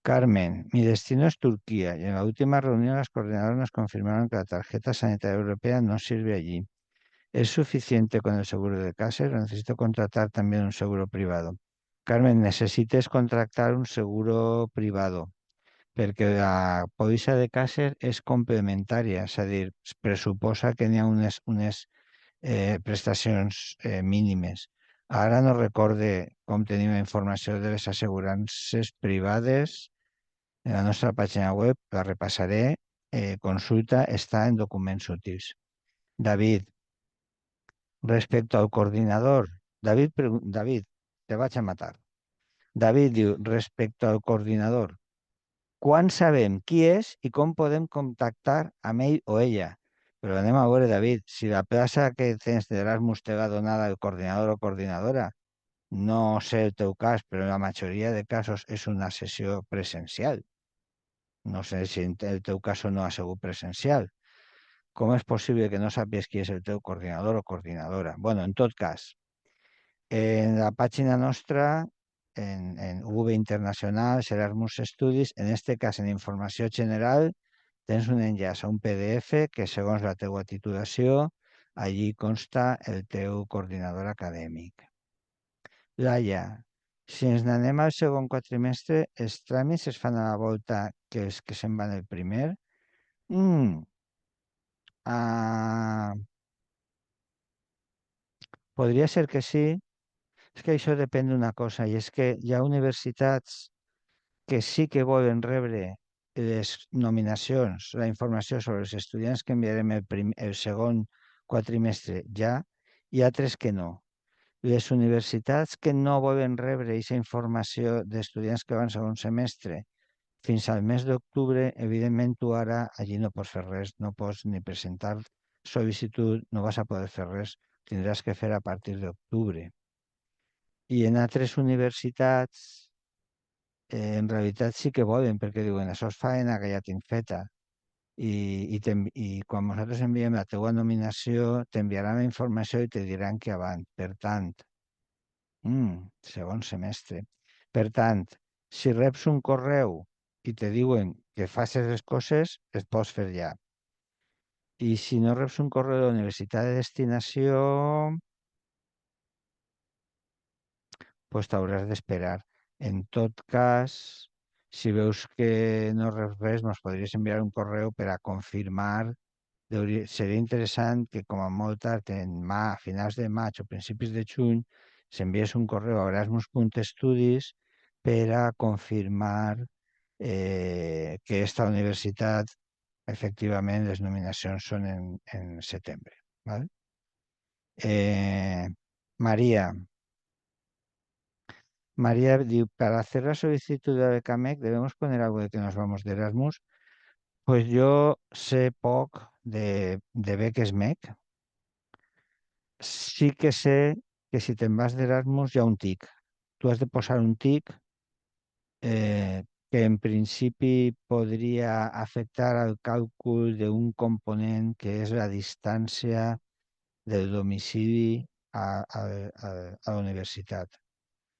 Carmen, mi destino es Turquía y en la última reunión las coordinadoras nos confirmaron que la tarjeta sanitaria europea no sirve allí. ¿Es suficiente con el seguro de casa o necesito contratar también un seguro privado? Carmen, necessites contractar un seguro privado perquè la pòlissa de Càcer és complementària, és a dir, es pressuposa que n'hi ha unes prestacions mínimes. Ara no recorde com tenim la informació de les assegurances privades en la nostra pàgina web, la repassaré, consulta, està en documents útils. David, respecto al coordinador, David, te vaig a matar. David diu, respecto al coordinador, quan sabem qui és i com podem contactar amb ell o ella? Però anem a veure, David, si la plaça que tens d'Erasmus te l'ha donada el coordinador o coordinadora, No sé el teu cas, però en la majoria de casos és una sessió presencial. No sé si en el teu cas no ha sigut presencial. Com és possible que no sàpies qui és el teu coordinador o coordinadora? Bueno, en tot cas, en la pàgina nostra, en UV Internacional, Erasmus Studies, en este cas en informació general, tens un enllaç a un PDF que segons la teua titulació, allí consta el teu coordinador acadèmic. Laia, si ens n'anem al segon quatrimestre, els tràmits es fan a la volta que els que se'n van el primer? Mm, ah, podria ser que sí. És que això depèn d'una cosa, i és que hi ha universitats que sí que volen rebre les nominacions, la informació sobre els estudiants que enviarem el segon quatrimestre ja, i altres que no. Les universitats que no volen rebre aquesta informació d'estudiants que van segon semestre fins al mes d'octubre, evidentment tu ara allí no pots fer res, no pots ni presentar sol·licitud, no vas a poder fer res, tindràs que fer a partir d'octubre. I en altres universitats, en realitat sí que volen, perquè diuen, això és feina que ja tinc feta. I quan nosaltres enviem la teua nominació, t'enviaran la informació i te diran que avant. Per tant, segon semestre. Per tant, si reps un correu i te diuen que facis les coses, es pots fer ja. I si no reps un correu de la universitat de destinació, pues t'hauràs d'esperar. En tot cas, si veus que no reps res, ens podries enviar un correu per a confirmar. Seria interessant que com a molt tard, a finals de maig o principis de juny, s'enviés un correu a erasmus.estudis per a confirmar que aquesta universitat, efectivament, les nominacions són en setembre. ¿Vale? María. María diu, para hacer la solicitud de Becamec debemos poner algo de que nos vamos de Erasmus. Pues yo sé poc de beques MEC. Sí que sé que si te'n vas d'Erasmus hi ha un TIC. Tu has de posar un TIC que en principi podria afectar al càlcul d'un component que és la distància del domicili a la universitat.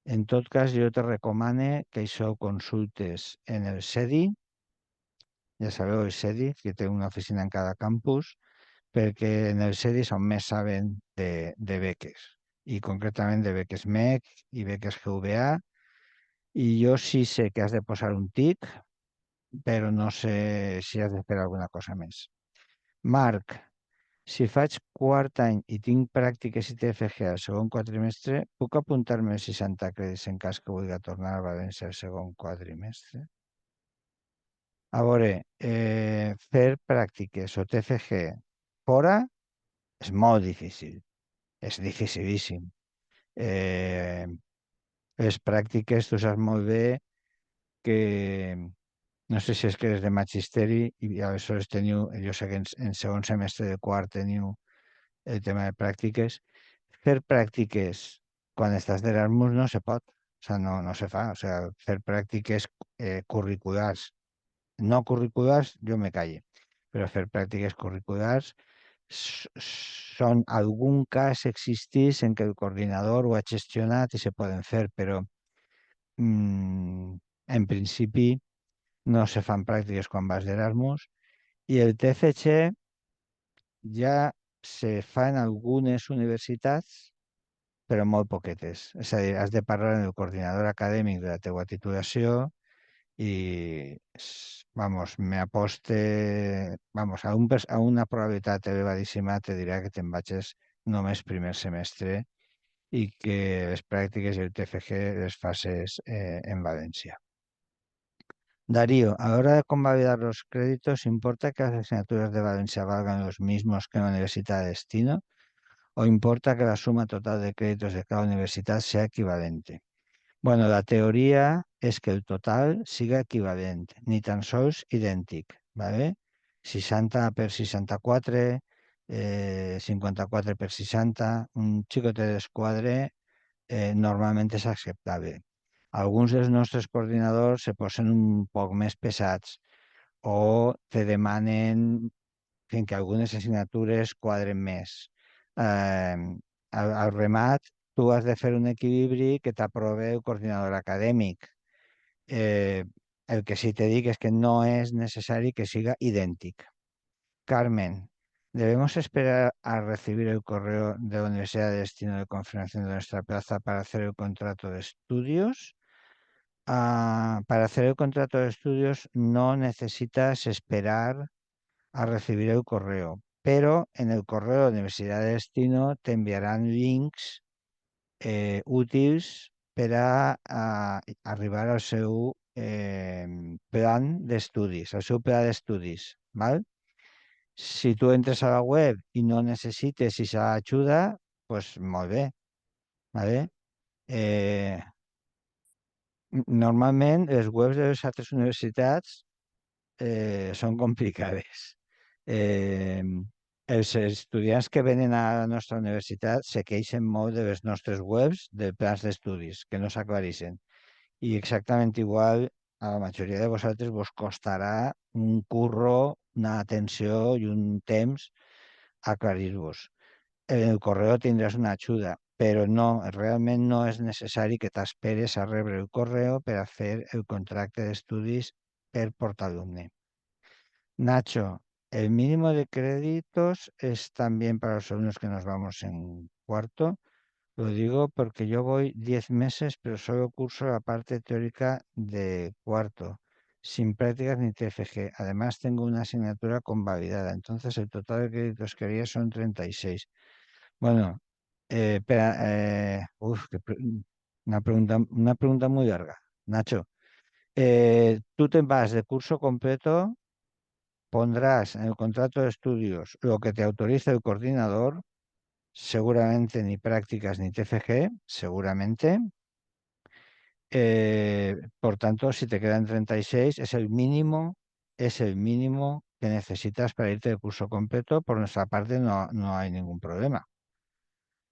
En tot cas, jo te recomano que això ho consultes en el CEDI, ja sabeu, el CEDI, que té una oficina en cada campus, perquè en el CEDI són més saben de beques, i concretament de beques MEC i beques GVA, i jo sí sé que has de posar un TIC, però no sé si has de fer alguna cosa més. Marc, si faig quart any i tinc pràctiques i TFG al segon quatrimestre, puc apuntar-me els 60 crèdits en cas que vulgui tornar a València al segon quatrimestre? A veure, fer pràctiques o TFG fora és molt difícil, és dificilíssim. Eh, les pràctiques, tu saps molt bé que no sé si és que és de magisteri i aleshores teniu, jo sé que en segon semestre de quart teniu el tema de pràctiques. Fer pràctiques quan estàs d'Erasmus no se pot, o sea, no se fa. O sea, fer pràctiques curriculars, no curriculars, jo me calle, però fer pràctiques curriculars són algun cas existís en què el coordinador ho ha gestionat i se poden fer, però en principi no se fan pràctiques quan vas d'Erasmus, i el TFG ja se fa en algunes universitats, però molt poquetes. És a dir, has de parlar amb el coordinador acadèmic de la teua titulació i, vamos, me aposte, vamos, a una probabilitat elevadíssima te dirà que te'n vagis només primer semestre i que les pràctiques i el TFG les faces en València. Darío, a la hora de convalidar los créditos, ¿importa que las asignaturas de Valencia valgan los mismos que en la universidad de destino? ¿O importa que la suma total de créditos de cada universidad sea equivalente? Bueno, la teoría es que el total siga equivalente, ni tan sols idèntic, ¿vale? 60 per 64, 54 per 60, un xicotet d'esquadre normalment és acceptable. Alguns dels nostres coordinadors se posen un poc més pesats o te demanen que algunes assignatures quadren més. Al remat, tu has de fer un equilibri que t'aprove el coordinador acadèmic. Eh, el que sí te dic és que no és necessari que siga idèntic. Carmen, ¿debemos esperar a recibir el correo de la Universidad de Destino de confirmación de nuestra plaza para hacer el contrato de estudios? Para hacer el contrato de estudios no necesitas esperar a recibir el correo, pero en el correo de la Universidad de Destino te enviarán links útils per a arribar al seu plan d'estudis, al seu pla d'estudis, val? Si tu entres a la web i no necessites aquesta ajuda, doncs molt bé, vale? Eh, Normalment les webs de les altres universitats són complicades. Eh, els estudiants que venen a la nostra universitat se queixen molt de les nostres webs de plans d'estudis, que no s'aclareixen. I exactament igual a la majoria de vosaltres vos costarà un curro, una atenció i un temps aclarir-vos. En el correo tindràs una ajuda, però no, realment no és necessari que t'esperes a rebre el correo per a fer el contracte d'estudis per portalumne. Nacho, el mínimo de créditos es también para los alumnos que nos vamos en cuarto. Lo digo porque yo voy 10 meses, pero solo curso la parte teórica de cuarto, sin prácticas ni TFG. Además, tengo una asignatura convalidada, entonces el total de créditos que haría son 36. Bueno, una pregunta muy larga. Nacho, tú te vas de curso completo, pondrás en el contrato de estudios lo que te autoriza el coordinador, seguramente ni prácticas ni TFG, seguramente. Por tanto, si te quedan 36, es el mínimo que necesitas para irte de curso completo. Por nuestra parte no hay ningún problema.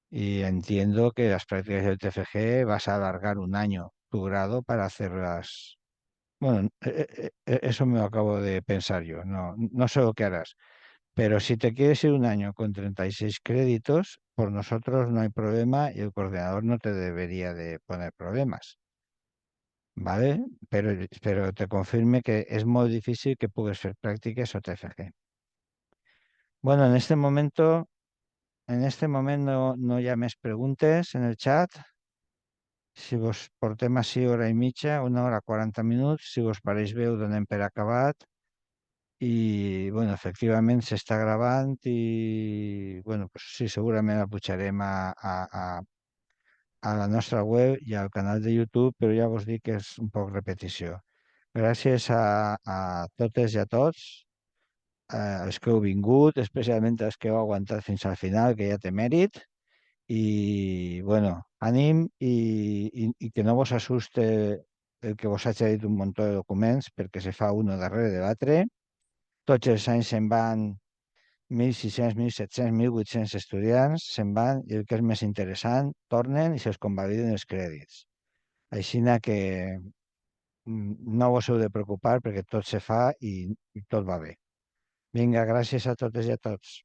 Y entiendo que las prácticas del TFG vas a alargar un año tu grado para hacerlas. Bueno, eso me lo acabo de pensar yo, no sé lo que harás. Pero si te quieres ir un año con 36 créditos, por nosotros no hay problema y el coordinador no te debería de poner problemas, ¿vale? Pero te confirme que es muy difícil que puedas hacer prácticas o TFG. Bueno, en este momento no hi ha més preguntes en el chat. Si vos portem així hora i mitja, 1 hora 40 minuts, si vos pareix bé ho donem per acabat. I, bueno, efectivament s'està gravant i, bueno, pues sí, segurament la pujarem a la nostra web i al canal de YouTube, però ja vos dic que és un poc repetició. Gràcies a totes i a tots, els que heu vingut, especialment els que heu aguantat fins al final, que ja té mèrit. I, bueno, ànim i que no vos assuste el que vos hagi dit un munt de documents, perquè se fa un darrere de l'altre. Tots els anys se'n van 1.600, 1.700, 1.800 estudiants, se'n van i el que és més interessant, tornen i se'ls convaliden els crèdits. Així que no vos heu de preocupar perquè tot se fa i tot va bé. Vinga, gràcies a totes i a tots.